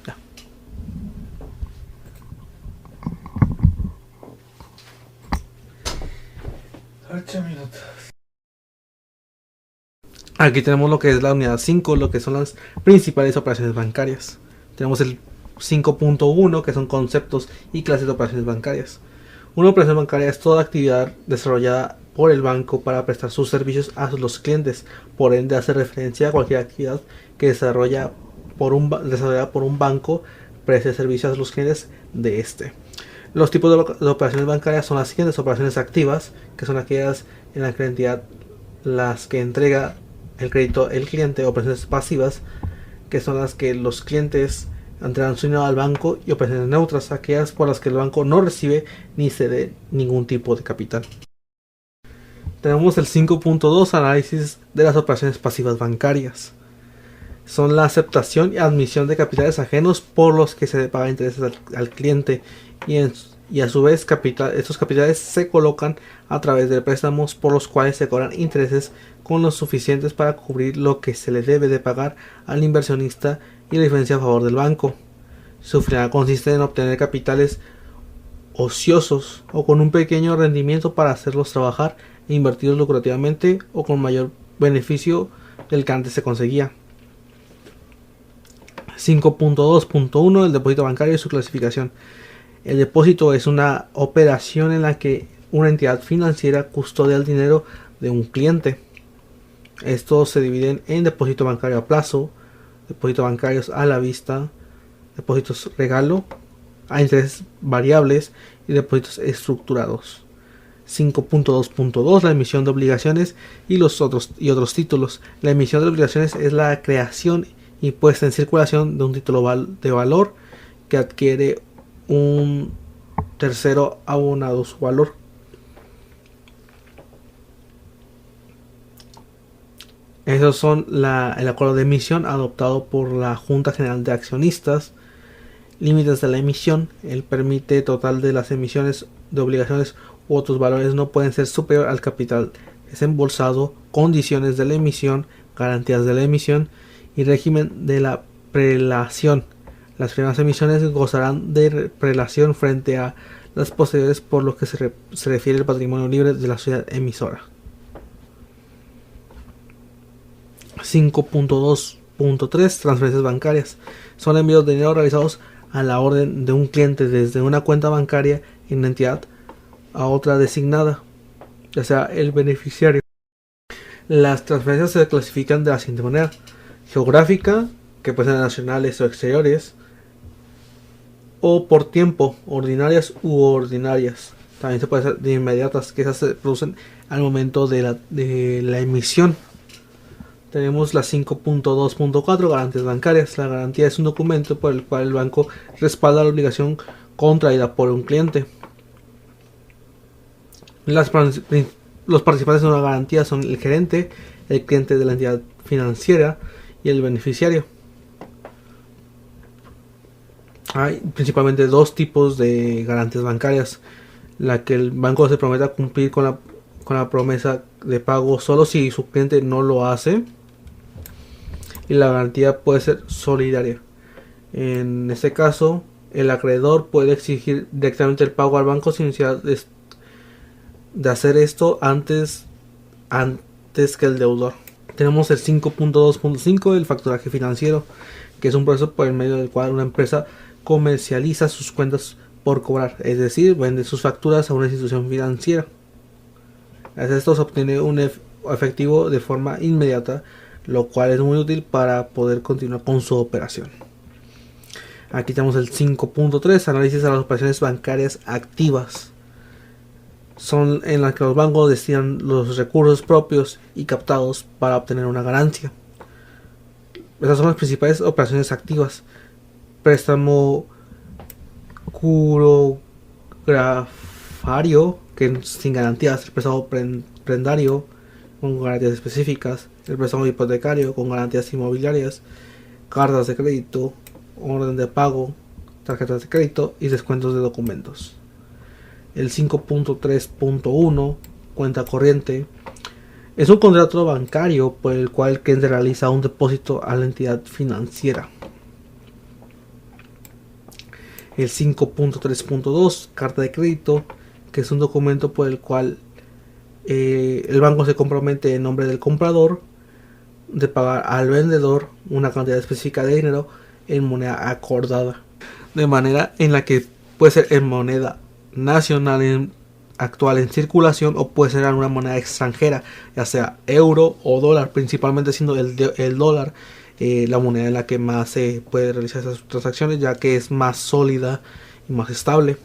Ya. 8 minutos. Aquí tenemos lo que es la unidad 5, lo que son las principales operaciones bancarias. Tenemos el 5.1, que son conceptos y clases de operaciones bancarias. Una operación bancaria es toda actividad desarrollada por el banco para prestar sus servicios a los clientes. Por ende, hace referencia a cualquier actividad que desarrollada por un banco preste servicios a los clientes de este. Los tipos de operaciones bancarias son las siguientes: operaciones activas, que son aquellas en la que la entidad las que entrega el crédito el cliente; operaciones pasivas, que son las que los clientes entregan su dinero al banco; y operaciones neutras, aquellas por las que el banco no recibe ni cede ningún tipo de capital. Tenemos el 5.2, análisis de las operaciones pasivas bancarias. Son la aceptación y admisión de capitales ajenos por los que se paga intereses al cliente, y a su vez estos capitales se colocan a través de préstamos por los cuales se cobran intereses con los suficientes para cubrir lo que se le debe de pagar al inversionista y la diferencia a favor del banco. Su finalidad consiste en obtener capitales ociosos o con un pequeño rendimiento para hacerlos trabajar e invertirlos lucrativamente o con mayor beneficio del que antes se conseguía. 5.2.1, el depósito bancario y su clasificación. El depósito es una operación en la que una entidad financiera custodia el dinero de un cliente. Estos se dividen en depósito bancario a plazo, depósitos bancarios a la vista, depósitos regalo, a intereses variables y depósitos estructurados. 5.2.2, la emisión de obligaciones y otros títulos. La emisión de obligaciones es la creación y puesta en circulación de un título de valor que adquiere un tercero abonado su valor. Esos son el acuerdo de emisión adoptado por la Junta General de Accionistas. Límites de la emisión: el permite total de las emisiones de obligaciones u otros valores no pueden ser superior al capital desembolsado. Condiciones de la emisión, garantías de la emisión y régimen de la prelación. Las primeras emisiones gozarán de prelación frente a las posteriores, por lo que se refiere al patrimonio libre de la sociedad emisora. 5.2.3, transferencias bancarias. Son envíos de dinero realizados a la orden de un cliente desde una cuenta bancaria en una entidad a otra designada, ya sea el beneficiario. Las transferencias se clasifican de la siguiente manera: geográfica, que pueden ser nacionales o exteriores, o por tiempo, ordinarias u ordinarias. También se puede hacer de inmediatas, que esas se producen al momento de la emisión. Tenemos la 5.2.4, garantías bancarias. La garantía es un documento por el cual el banco respalda la obligación contraída por un cliente. Los participantes de una garantía son el gerente, el cliente de la entidad financiera y el beneficiario. Hay principalmente dos tipos de garantías bancarias: la que el banco se promete a cumplir con la promesa de pago solo si su cliente no lo hace, y la garantía puede ser solidaria. En este caso, el acreedor puede exigir directamente el pago al banco sin necesidad de hacer esto antes que el deudor. Tenemos el 5.2.5, el facturaje financiero, que es un proceso por el medio del cual una empresa comercializa sus cuentas por cobrar, es decir, vende sus facturas a una institución financiera. Gracias a esto se obtiene un efectivo de forma inmediata, lo cual es muy útil para poder continuar con su operación. Aquí tenemos el 5.3, análisis de las operaciones bancarias activas. Son en las que los bancos destinan los recursos propios y captados para obtener una ganancia. Estas son las principales operaciones activas: préstamo curografario, que es sin garantías; el préstamo prendario con garantías específicas; el préstamo hipotecario con garantías inmobiliarias; cartas de crédito, orden de pago, tarjetas de crédito y descuentos de documentos. El 5.3.1, cuenta corriente, es un contrato bancario por el cual el cliente realiza un depósito a la entidad financiera. El 5.3.2, carta de crédito, que es un documento por el cual el banco se compromete en nombre del comprador de pagar al vendedor una cantidad específica de dinero en moneda acordada, de manera en la que puede ser en moneda nacional actual en circulación o puede ser alguna moneda extranjera, ya sea euro o dólar, principalmente siendo el dólar la moneda en la que más se puede realizar esas transacciones, ya que es más sólida y más estable.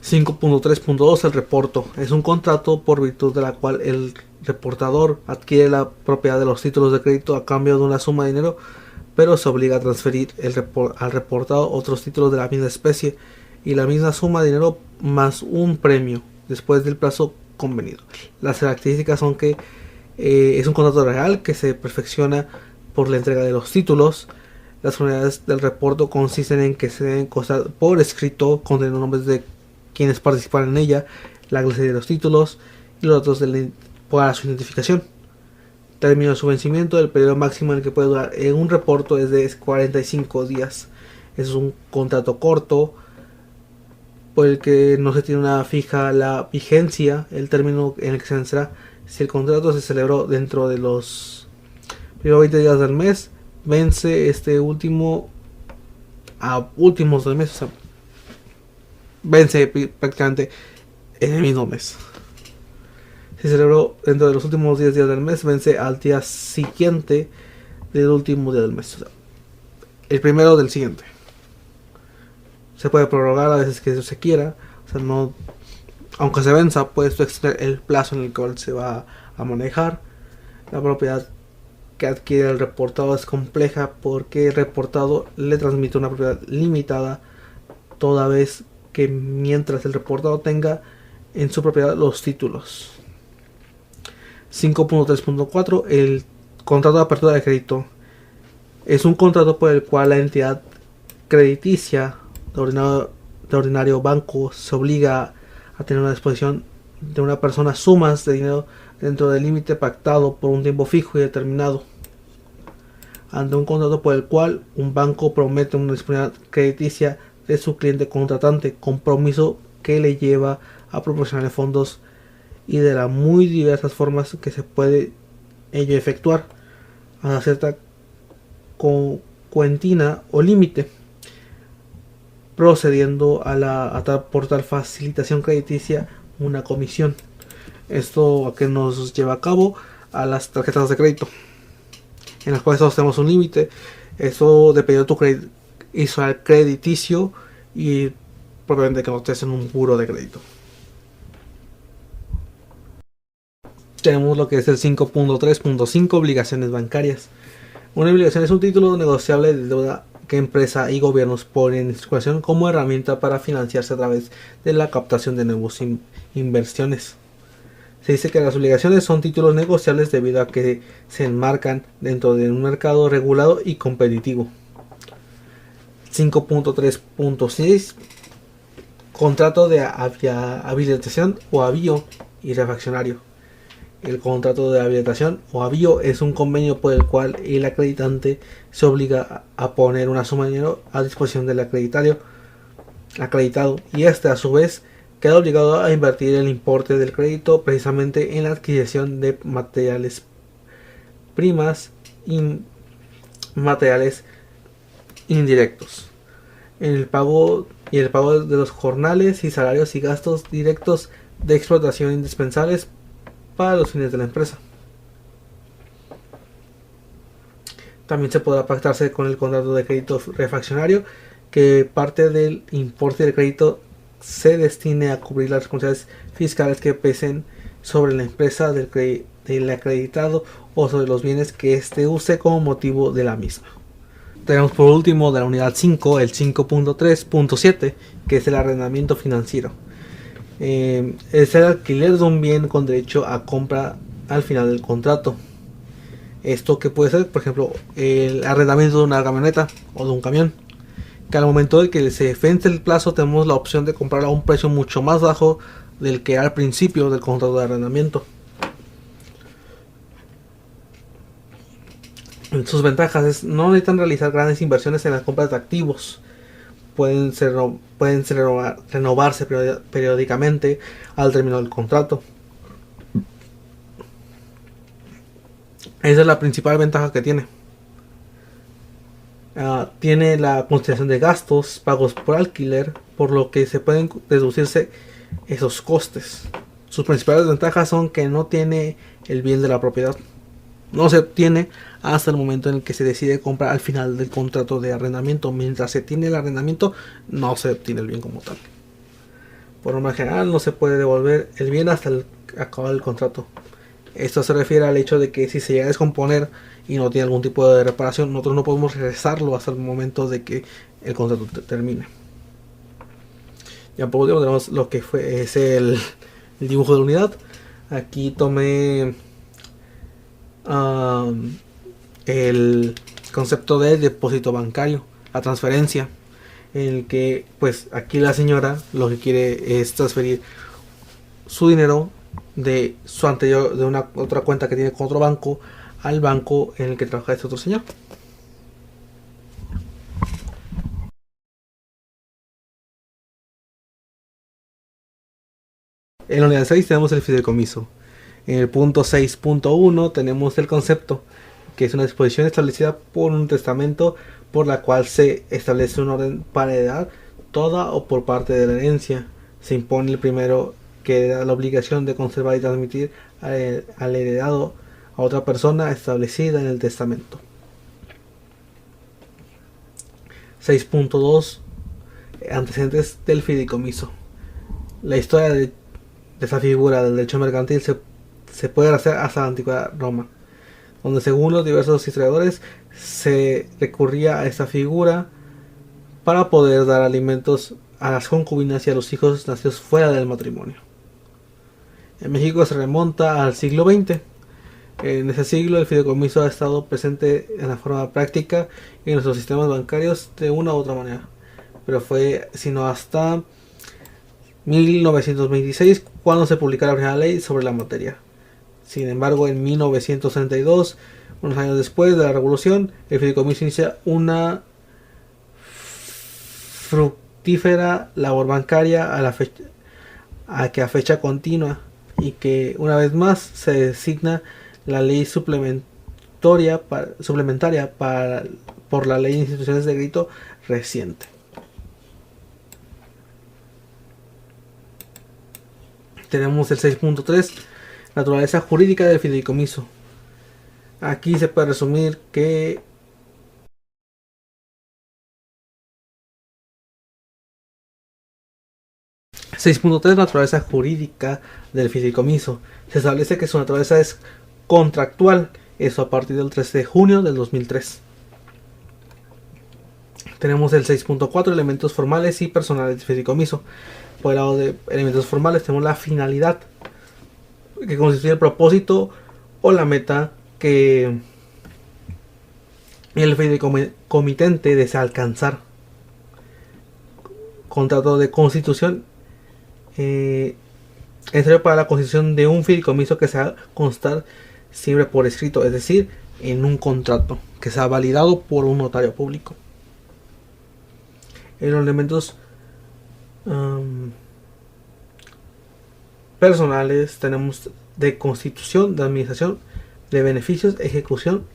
5.3.2 El reporto es un contrato por virtud de la cual el reportador adquiere la propiedad de los títulos de crédito a cambio de una suma de dinero, pero se obliga a transferir al reportado otros títulos de la misma especie y la misma suma de dinero más un premio después del plazo convenido. Las características son que es un contrato real que se perfecciona por la entrega de los títulos. Las unidades del reporto consisten en que se deben constar por escrito conteniendo nombres de quienes participan en ella, la clase de los títulos y los datos para su identificación. Término de su vencimiento, el periodo máximo en el que puede durar en un reporto es de 45 días. Es un contrato corto por el que no se tiene una fija la vigencia, el término en el que se vencerá. Si el contrato se celebró dentro de los primeros 20 días del mes, vence este último a últimos del mes, o sea, vence prácticamente en el mismo mes. Si se celebró dentro de los últimos 10 días del mes, vence al día siguiente del último día del mes, o sea, el primero del siguiente. Se puede prorrogar a veces que se quiera, o sea, no, aunque se venza, puedes extender el plazo en el cual se va a manejar. La propiedad que adquiere el reportado es compleja porque el reportado le transmite una propiedad limitada toda vez que mientras el reportado tenga en su propiedad los títulos. 5.3.4 El contrato de apertura de crédito es un contrato por el cual la entidad crediticia de ordinario banco se obliga a tener a disposición de una persona sumas de dinero dentro del límite pactado por un tiempo fijo y determinado. Ante un contrato por el cual un banco promete una disponibilidad crediticia de su cliente contratante, compromiso que le lleva a proporcionarle fondos y de las muy diversas formas que se puede ello efectuar a una cierta cuentina o límite, procediendo por tal facilitación crediticia una comisión. Esto a que nos lleva a cabo a las tarjetas de crédito, en las cuales todos tenemos un límite. Eso depende de tu historial crediticio y probablemente que no estés en un buro de crédito. Tenemos lo que es el 5.3.5 Obligaciones bancarias. Una obligación es un título negociable de deuda que empresa y gobiernos ponen en circulación como herramienta para financiarse a través de la captación de nuevas inversiones. Se dice que las obligaciones son títulos negociables debido a que se enmarcan dentro de un mercado regulado y competitivo. 5.3.6 Contrato de habilitación o avío y refaccionario. El contrato de habilitación o avío es un convenio por el cual el acreditante se obliga a poner una suma de dinero a disposición del acreditado y este a su vez queda obligado a invertir el importe del crédito precisamente en la adquisición de materiales primas y materiales indirectos, en el pago de los jornales y salarios y gastos directos de explotación indispensables para los fines de la empresa. También se podrá pactarse con el contrato de crédito refaccionario que parte del importe del crédito se destine a cubrir las responsabilidades fiscales que pesen sobre la empresa del acreditado o sobre los bienes que éste use como motivo de la misma. Tenemos por último de la unidad 5 el 5.3.7 que es el arrendamiento financiero. Es el alquiler de un bien con derecho a compra al final del contrato. Esto que puede ser, por ejemplo, el arrendamiento de una camioneta o de un camión, que al momento de que se vence el plazo tenemos la opción de comprarlo a un precio mucho más bajo del que al principio del contrato de arrendamiento. Sus ventajas no necesitan realizar grandes inversiones en las compras de activos. Pueden renovarse periódicamente al término del contrato. Esa es la principal ventaja que tiene. Tiene la consideración de gastos pagos por alquiler, por lo que se pueden deducirse esos costes. Sus principales ventajas son que no tiene el bien de la propiedad. No se obtiene hasta el momento en el que se decide comprar al final del contrato de arrendamiento. Mientras se tiene el arrendamiento, no se obtiene el bien como tal. Por norma general, no se puede devolver el bien hasta el acabar el contrato. Esto se refiere al hecho de que si se llega a descomponer y no tiene algún tipo de reparación, nosotros no podemos regresarlo hasta el momento de que el contrato termine. Ya por último tenemos lo que es el dibujo de la unidad. Aquí tomé el concepto de depósito bancario, la transferencia, en el que pues aquí la señora lo que quiere es transferir su dinero de su anterior, de una otra cuenta que tiene con otro banco, al banco en el que trabaja este otro señor. En la unidad 6 tenemos el fideicomiso. En el punto 6.1 tenemos el concepto, que es una disposición establecida por un testamento por la cual se establece un orden para heredar toda o por parte de la herencia. Se impone el primero que da la obligación de conservar y transmitir al heredado a otra persona establecida en el testamento. 6.2 Antecedentes del fideicomiso. La historia de esa figura del derecho mercantil se puede hacer hasta la antigua Roma, donde según los diversos historiadores se recurría a esta figura para poder dar alimentos a las concubinas y a los hijos nacidos fuera del matrimonio. En México se remonta al siglo XX. En ese siglo el fideicomiso ha estado presente en la forma práctica y en nuestros sistemas bancarios de una u otra manera, pero fue sino hasta 1926 cuando se publica la primera ley sobre la materia. Sin embargo, en 1932, unos años después de la revolución, el fideicomiso inicia una fructífera labor bancaria a fecha continua, y que una vez más se designa la ley suplementaria por la ley de instituciones de crédito reciente. Tenemos el 6.3, naturaleza jurídica del fideicomiso. Aquí se puede resumir que naturaleza jurídica del fideicomiso. Se establece que su naturaleza es contractual, eso a partir del 13 de junio del 2003. Tenemos el 6.4, elementos formales y personales del fideicomiso. Por el lado de elementos formales tenemos la finalidad, que constituye el propósito o la meta que el fideicomitente desea alcanzar. Contrato de constitución, es para la constitución de un fideicomiso que sea constar siempre por escrito, es decir, en un contrato que sea validado por un notario público. En los elementos personales tenemos de constitución, de administración, de beneficios, ejecución,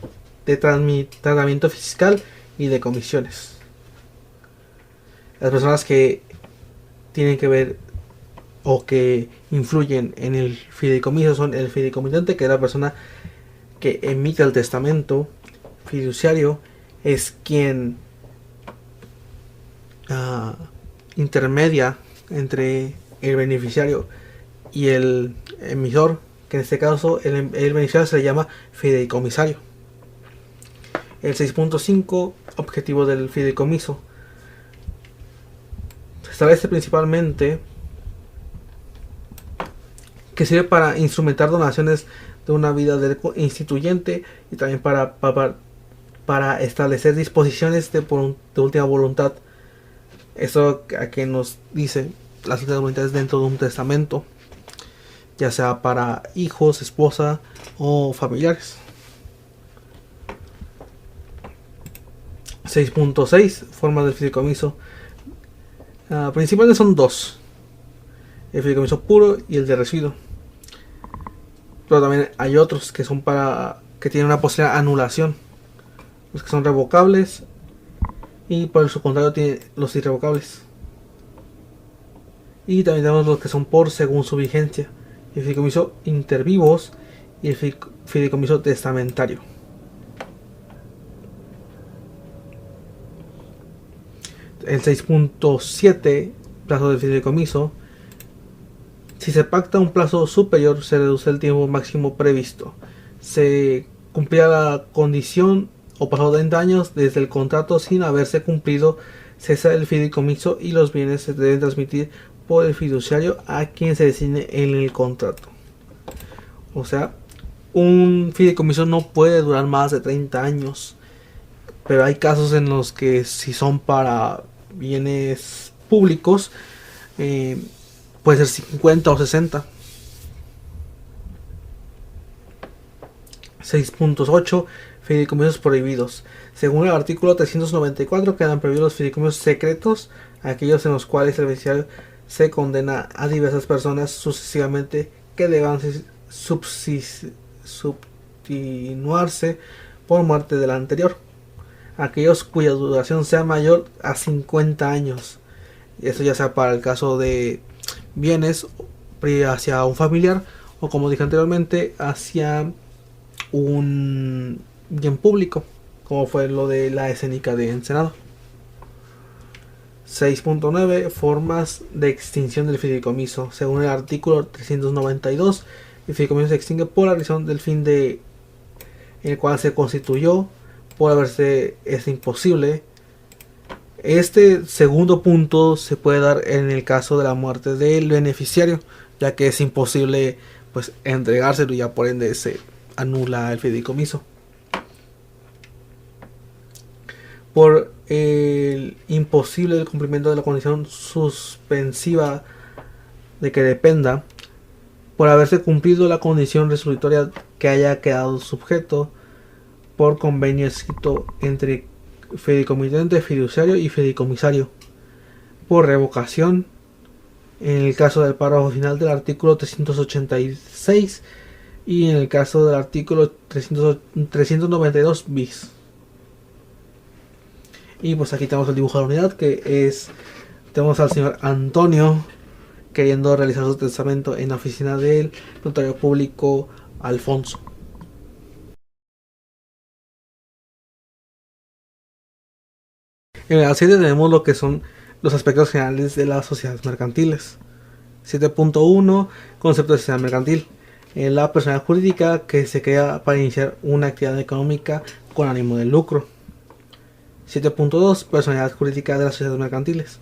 de tratamiento fiscal y de comisiones. Las personas que tienen que ver o que influyen en el fideicomiso son el fideicomitente, que es la persona que emite el testamento. Fiduciario es quien intermedia entre el beneficiario y el emisor, que en este caso el beneficiario se le llama fideicomisario. El 6.5, objetivo del fideicomiso. Se establece principalmente que sirve para instrumentar donaciones de una vida del instituyente y también para establecer disposiciones de última voluntad. Eso a que nos dice las últimas voluntades dentro de un testamento, ya sea para hijos, esposa o familiares. 6.6, formas del fideicomiso. Principalmente son dos: el fideicomiso puro y el de residuo. Pero también hay otros que son para que tienen una posible anulación. Los que son revocables y por su contrario tiene los irrevocables. Y también tenemos los que son por según su vigencia. El fideicomiso intervivos y el fideicomiso testamentario. El 6.7, plazo de fideicomiso. Si se pacta un plazo superior, se reduce el tiempo máximo previsto. Se cumplirá la condición o pasado 30 años desde el contrato sin haberse cumplido, cesa el fideicomiso y los bienes se deben transmitir por el fiduciario a quien se designe en el contrato. O sea, un fideicomiso no puede durar más de 30 años. Pero hay casos en los que si son para bienes públicos, puede ser 50 o 60. 6.8 Fideicomisos prohibidos. Según el artículo 394 quedan prohibidos los fideicomisos secretos, aquellos en los cuales el beneficiario se condena a diversas personas sucesivamente que deban substinuarse por muerte del anterior. Aquellos cuya duración sea mayor a 50 años. Eso ya sea para el caso de bienes hacia un familiar o, como dije anteriormente, hacia un bien público, como fue lo de la escénica de Ensenado. 6.9 Formas de extinción del fideicomiso. Según el artículo 392, el fideicomiso se extingue por la razón del fin de el cual se constituyó. Por haberse es imposible. Este segundo punto se puede dar en el caso de la muerte del beneficiario, ya que es imposible pues entregárselo y ya por ende se anula el fideicomiso. Por el imposible del cumplimiento de la condición suspensiva de que dependa, por haberse cumplido la condición resolutoria que haya quedado sujeto por convenio escrito entre fideicomitente, fiduciario y fideicomisario, por revocación en el caso del párrafo final del artículo 386 y en el caso del artículo 392 bis. Y pues aquí tenemos el dibujo de la unidad, que es, tenemos al señor Antonio queriendo realizar su testamento en la oficina del notario público Alfonso. En el 7 tenemos lo que son los aspectos generales de las sociedades mercantiles. 7.1 Concepto de sociedad mercantil. La personalidad jurídica que se crea para iniciar una actividad económica con ánimo de lucro. 7.2 Personalidad jurídica de las sociedades mercantiles.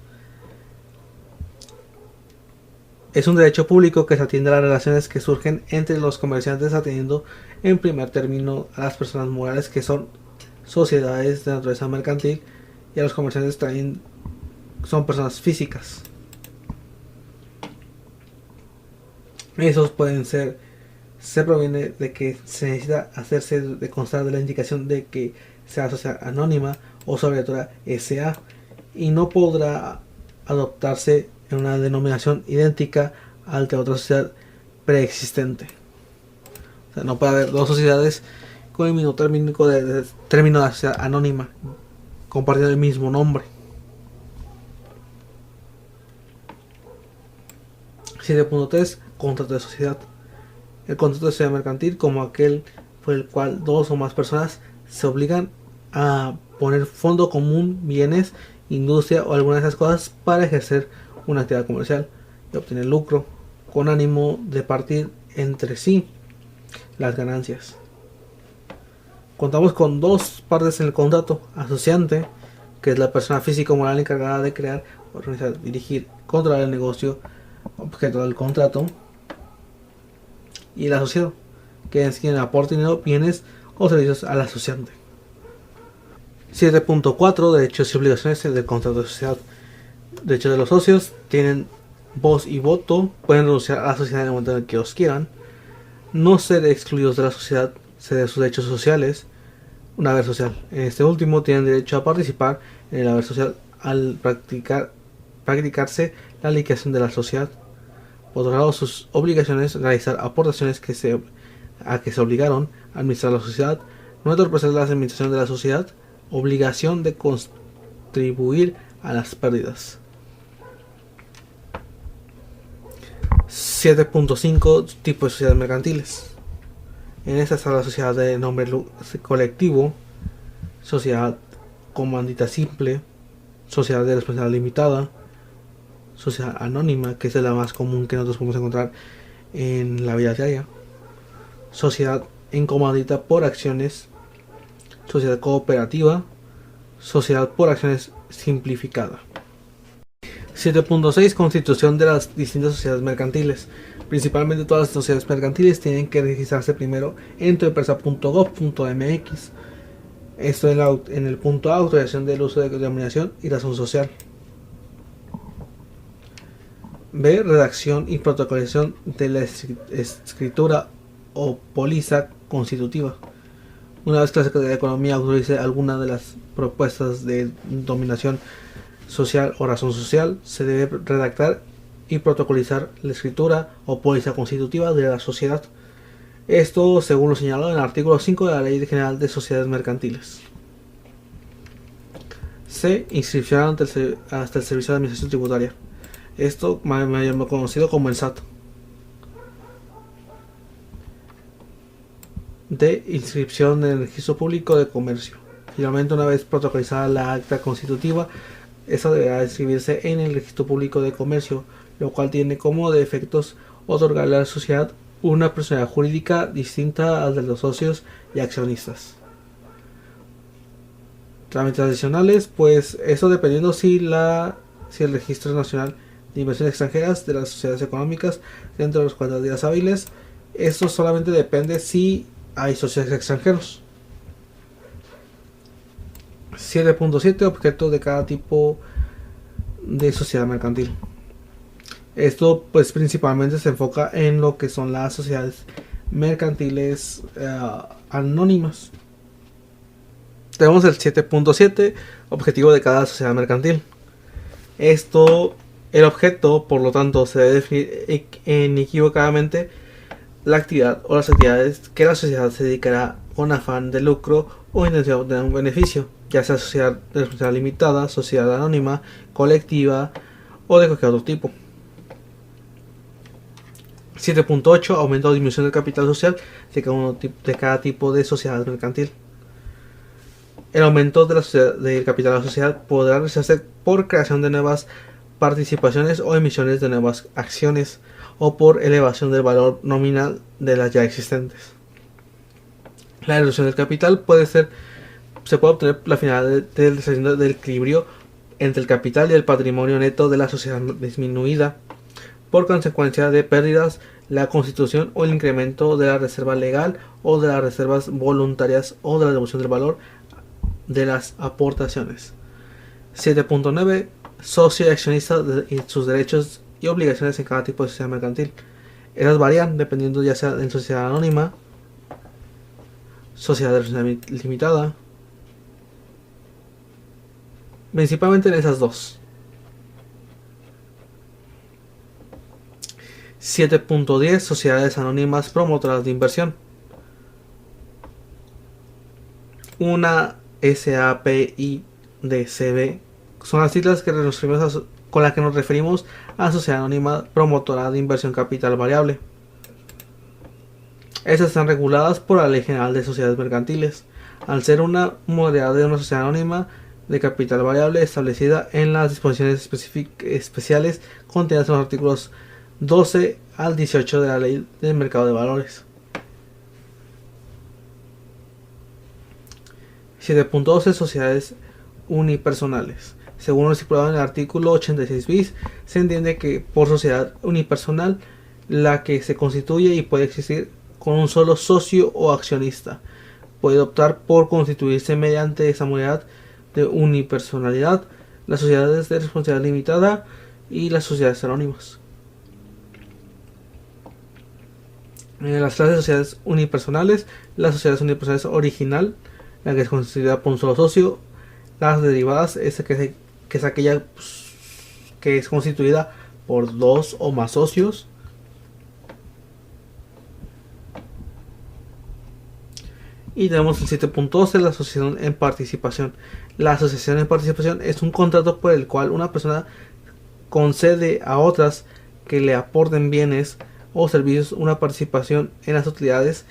Es un derecho público que se atiende a las relaciones que surgen entre los comerciantes, atendiendo en primer término a las personas morales que son sociedades de naturaleza mercantil, y a los comerciantes también son personas físicas. Esos pueden ser, se proviene de que se necesita hacerse de constar de la indicación de que sea sociedad anónima o abreviatura SA, y no podrá adoptarse en una denominación idéntica al de otra sociedad preexistente. O sea, no puede haber dos sociedades con el mismo término de sociedad anónima compartiendo el mismo nombre. 7.3 Contrato de sociedad. El contrato de sociedad mercantil como aquel por el cual dos o más personas se obligan a poner fondo común, bienes, industria o alguna de esas cosas para ejercer una actividad comercial y obtener lucro con ánimo de partir entre sí las ganancias. Contamos con dos partes en el contrato: asociante, que es la persona física o moral encargada de crear, organizar, dirigir, controlar el negocio objeto del contrato, y el asociado, que es quien aporta dinero, bienes o servicios al asociante. 7.4 Derechos y obligaciones del contrato de sociedad. Derechos de los socios: tienen voz y voto, pueden renunciar a la sociedad en el momento en el que los quieran, no ser excluidos de la sociedad, ceder sus derechos sociales, un haber social. En este último tienen derecho a participar en el haber social al practicarse la liquidación de la sociedad. Por otro lado, sus obligaciones: realizar aportaciones que se a que se obligaron a administrar la sociedad, no entorpecer la administración de la sociedad, obligación de contribuir a las pérdidas. 7.5 Tipos de sociedades mercantiles. En esta está la sociedad de nombre colectivo, sociedad comandita simple, sociedad de responsabilidad limitada, sociedad anónima, que es la más común que nosotros podemos encontrar en la vida diaria, sociedad en comandita por acciones, sociedad cooperativa, sociedad por acciones simplificada. 7.6 Constitución de las distintas sociedades mercantiles. Principalmente todas las sociedades mercantiles tienen que registrarse primero en tuempresa.gov.mx. Esto en el punto A, autorización del uso de denominación y razón social. B. Redacción y protocolización de la escritura o póliza constitutiva. Una vez que la Secretaría de Economía autorice alguna de las propuestas de dominación social o razón social, se debe redactar y protocolizar la escritura o póliza constitutiva de la sociedad. Esto según lo señalado en el artículo 5 de la Ley General de Sociedades Mercantiles. C. Inscripción hasta el Servicio de Administración Tributaria. Esto mayormente conocido como el SAT. D. Inscripción en el Registro Público de Comercio. Finalmente, una vez protocolizada la acta constitutiva, esta deberá inscribirse en el Registro Público de Comercio, lo cual tiene como de efectos otorgarle a la sociedad una personalidad jurídica distinta al de los socios y accionistas. Trámites adicionales, pues eso dependiendo si el Registro Nacional de Inversiones Extranjeras de las sociedades económicas dentro de los 40 días hábiles. Esto solamente depende si hay socios extranjeros. 7.7 Objeto de cada tipo de sociedad mercantil. Esto pues principalmente se enfoca en lo que son las sociedades mercantiles anónimas. Tenemos el 7.7 Objetivo de cada sociedad mercantil. El objeto, por lo tanto, se debe definir inequívocamente la actividad o las actividades que la sociedad se dedicará con afán de lucro o intención de obtener un beneficio, ya sea sociedad de responsabilidad limitada, sociedad anónima, colectiva o de cualquier otro tipo. 7.8 Aumento o disminución del capital social de cada tipo de sociedad mercantil. El aumento del capital de la sociedad podrá realizarse por creación de nuevas participaciones o emisiones de nuevas acciones o por elevación del valor nominal de las ya existentes. La reducción del capital se puede obtener la finalidad del equilibrio entre el capital y el patrimonio neto de la sociedad disminuida por consecuencia de pérdidas, la constitución o el incremento de la reserva legal o de las reservas voluntarias o de la devolución del valor de las aportaciones. 7.9 Socio y accionista y sus derechos y obligaciones en cada tipo de sociedad mercantil. Esas varían dependiendo ya sea en sociedad anónima, sociedad de responsabilidad limitada, principalmente en esas dos. 7.10 Sociedades anónimas promotoras de inversión. Una SAPIDCB son las siglas con las que nos referimos a Sociedad Anónima Promotora de Inversión Capital Variable. Estas están reguladas por la Ley General de Sociedades Mercantiles, al ser una modalidad de una sociedad anónima de capital variable establecida en las disposiciones especiales contenidas en los artículos 12 al 18 de la Ley del Mercado de Valores. 7.12 Sociedades unipersonales. Según lo estipulado en el artículo 86 bis, se entiende que por sociedad unipersonal la que se constituye y puede existir con un solo socio o accionista. Puede optar por constituirse mediante esa modalidad de unipersonalidad las sociedades de responsabilidad limitada y las sociedades anónimas. En las clases de sociedades unipersonales, las sociedades unipersonales original, la que es constituida por un solo socio. Las derivadas es aquella que es constituida por dos o más socios. Y tenemos el 7.12, la asociación en participación. La asociación en participación es un contrato por el cual una persona concede a otras que le aporten bienes o servicios una participación en las utilidades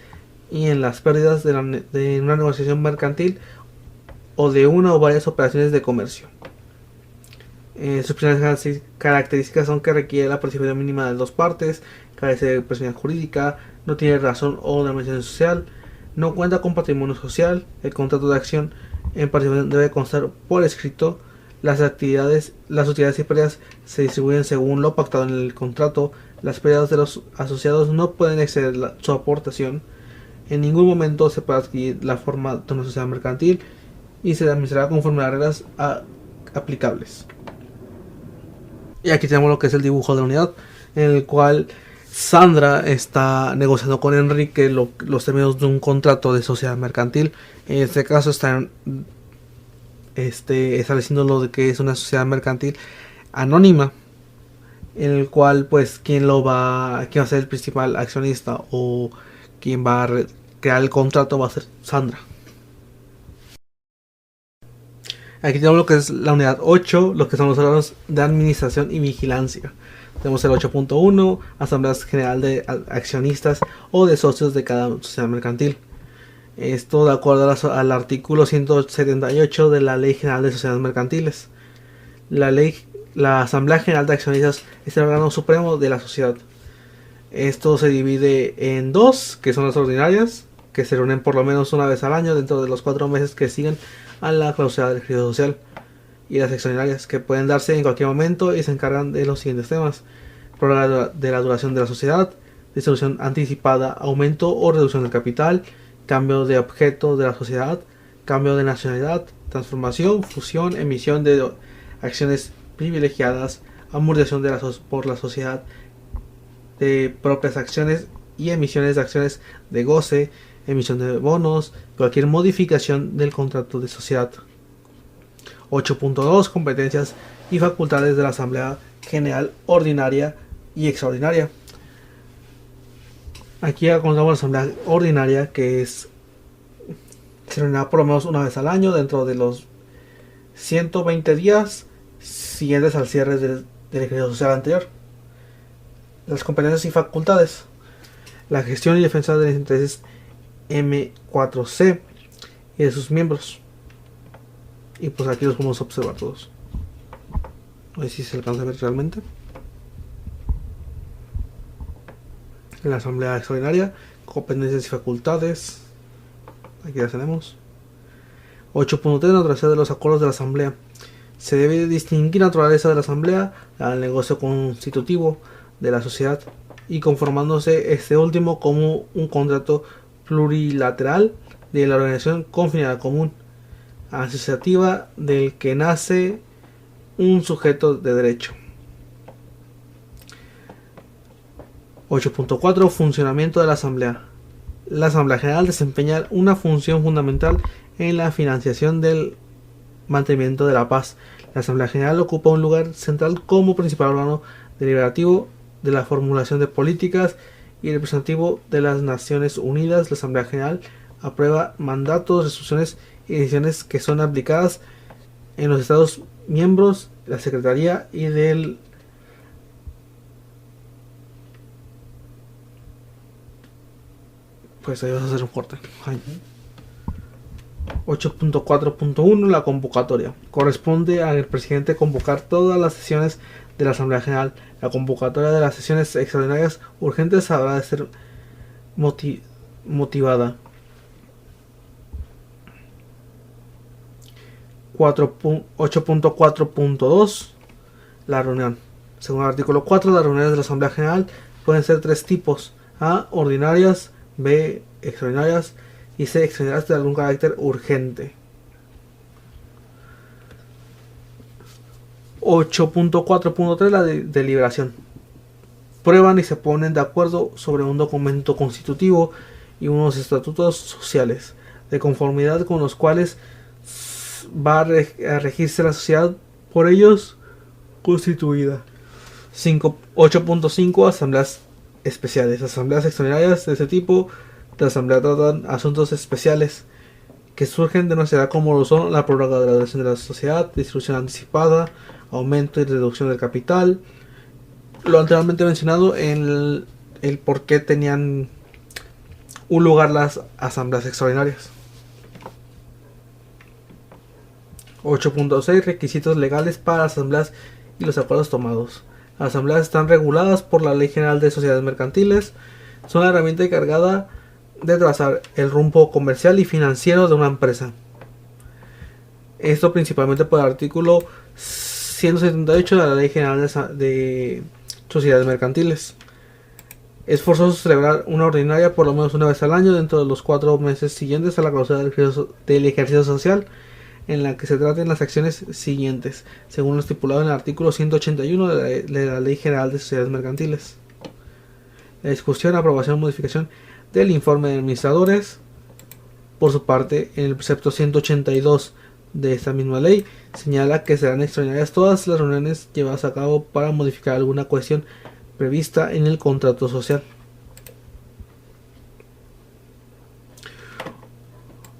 y en las pérdidas de una negociación mercantil o de una o varias operaciones de comercio. Sus primeras características son que requiere la participación mínima de dos partes, carece de personalidad jurídica, no tiene razón o denominación social, no cuenta con patrimonio social, el contrato de acción en participación debe constar por escrito, las utilidades y pérdidas se distribuyen según lo pactado en el contrato, las pérdidas de los asociados no pueden exceder su aportación, en ningún momento se puede adquirir la forma de una sociedad mercantil y se administrará conforme a las reglas aplicables. Y aquí tenemos lo que es el dibujo de la unidad, en el cual Sandra está negociando con Enrique los términos de un contrato de sociedad mercantil. En este caso están estableciendo lo de que es una sociedad mercantil anónima, en el cual pues quién va a ser el principal accionista o quien va a crear el contrato va a ser Sandra. Aquí tenemos lo que es la unidad 8, lo que son los órganos de administración y vigilancia. Tenemos el 8.1, Asamblea General de Accionistas o de socios de cada sociedad mercantil. Esto de acuerdo al artículo 178 de la Ley General de Sociedades Mercantiles. La Asamblea General de Accionistas es el órgano supremo de la sociedad. Esto se divide en dos, que son las ordinarias, que se reúnen por lo menos una vez al año dentro de los 4 meses que siguen a la clausura del ejercicio social, y las extraordinarias, que pueden darse en cualquier momento y se encargan de los siguientes temas: prórroga de la duración de la sociedad, disolución anticipada, aumento o reducción del capital, cambio de objeto de la sociedad, cambio de nacionalidad, transformación, fusión, emisión de acciones privilegiadas, amortización por la sociedad de propias acciones y emisiones de acciones de goce, emisión de bonos, cualquier modificación del contrato de sociedad. 8.2 Competencias y facultades de la Asamblea General Ordinaria y Extraordinaria. Aquí contamos la Asamblea Ordinaria, que se reunirá por lo menos una vez al año dentro de los 120 días siguientes al cierre del ejercicio social anterior. Las competencias y facultades: la gestión y defensa de los intereses M4C y de sus miembros. Y pues aquí los podemos observar todos. A ver si se alcanza a ver realmente. La Asamblea Extraordinaria, competencias y facultades. Aquí las tenemos. 8.3 Naturaleza de los acuerdos de la Asamblea. Se debe distinguir la naturaleza de la Asamblea al negocio constitutivo de la sociedad, y conformándose este último como un contrato plurilateral de la organización con finalidad común, asociativa, del que nace un sujeto de derecho. 8.4 Funcionamiento de la Asamblea. La Asamblea General desempeña una función fundamental en la financiación del mantenimiento de la paz. La Asamblea General ocupa un lugar central como principal órgano deliberativo de la formulación de políticas y representativo de las Naciones Unidas. La Asamblea General aprueba mandatos, resoluciones y decisiones que son aplicadas en los Estados miembros, la Secretaría y del pues ahí vas a hacer un corte. 8.4.1 La convocatoria. Corresponde al presidente convocar todas las sesiones de la Asamblea General. La convocatoria de las sesiones extraordinarias urgentes habrá de ser motivada. 8.4.2 La reunión. Según el artículo 4, las reuniones de la Asamblea General pueden ser 3 tipos: A. Ordinarias, B. Extraordinarias y C. Extraordinarias de algún carácter urgente. 8.4.3 La deliberación. Prueban y se ponen de acuerdo sobre un documento constitutivo y unos estatutos sociales, de conformidad con los cuales va a regirse la sociedad por ellos constituida. 8.5 Asambleas especiales. Asambleas extraordinarias de este tipo La asamblea trata asuntos especiales que surgen de una sociedad como lo son la prórroga de la duración de la sociedad, distribución anticipada, aumento y reducción del capital. Lo anteriormente mencionado en el por qué tenían un lugar las asambleas extraordinarias. 8.6 Requisitos legales para las asambleas y los acuerdos tomados. Las asambleas están reguladas por la Ley General de Sociedades Mercantiles. Son la herramienta encargada de trazar el rumbo comercial y financiero de una empresa. Esto principalmente por el artículo 178 de la Ley General de Sociedades Mercantiles. Es forzoso celebrar una ordinaria por lo menos una vez al año dentro de los 4 meses siguientes a la clausura del ejercicio social, en la que se traten las acciones siguientes, según lo estipulado en el artículo 181 de la Ley General de Sociedades Mercantiles. La discusión, aprobación, modificación del informe de administradores. Por su parte, en el precepto 182 de esta misma ley, señala que serán extraordinarias todas las reuniones llevadas a cabo para modificar alguna cuestión prevista en el contrato social.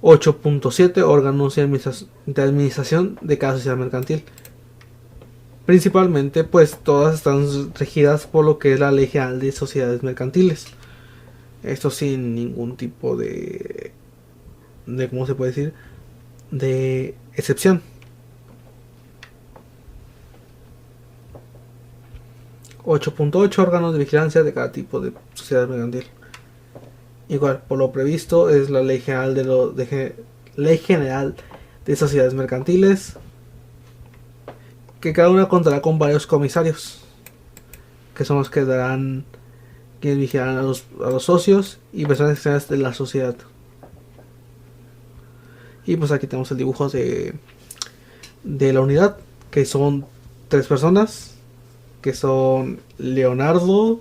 8.7 Órganos de administración de cada sociedad mercantil. Principalmente, pues todas están regidas por lo que es la Ley General de Sociedades Mercantiles. Esto sin ningún tipo de ¿cómo se puede decir? De excepción. 8.8 Órganos de vigilancia de cada tipo de sociedad mercantil. Igual, por lo previsto es la Ley General Ley General de Sociedades Mercantiles, que cada una contará con varios comisarios, que son los que vigilarán a los socios y personas externas de la sociedad. Y pues aquí tenemos el dibujo de la unidad, que son 3 personas, que son Leonardo,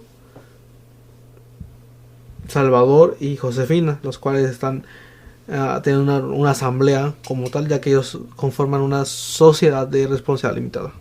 Salvador y Josefina, los cuales están teniendo una asamblea como tal, ya que ellos conforman una sociedad de responsabilidad limitada.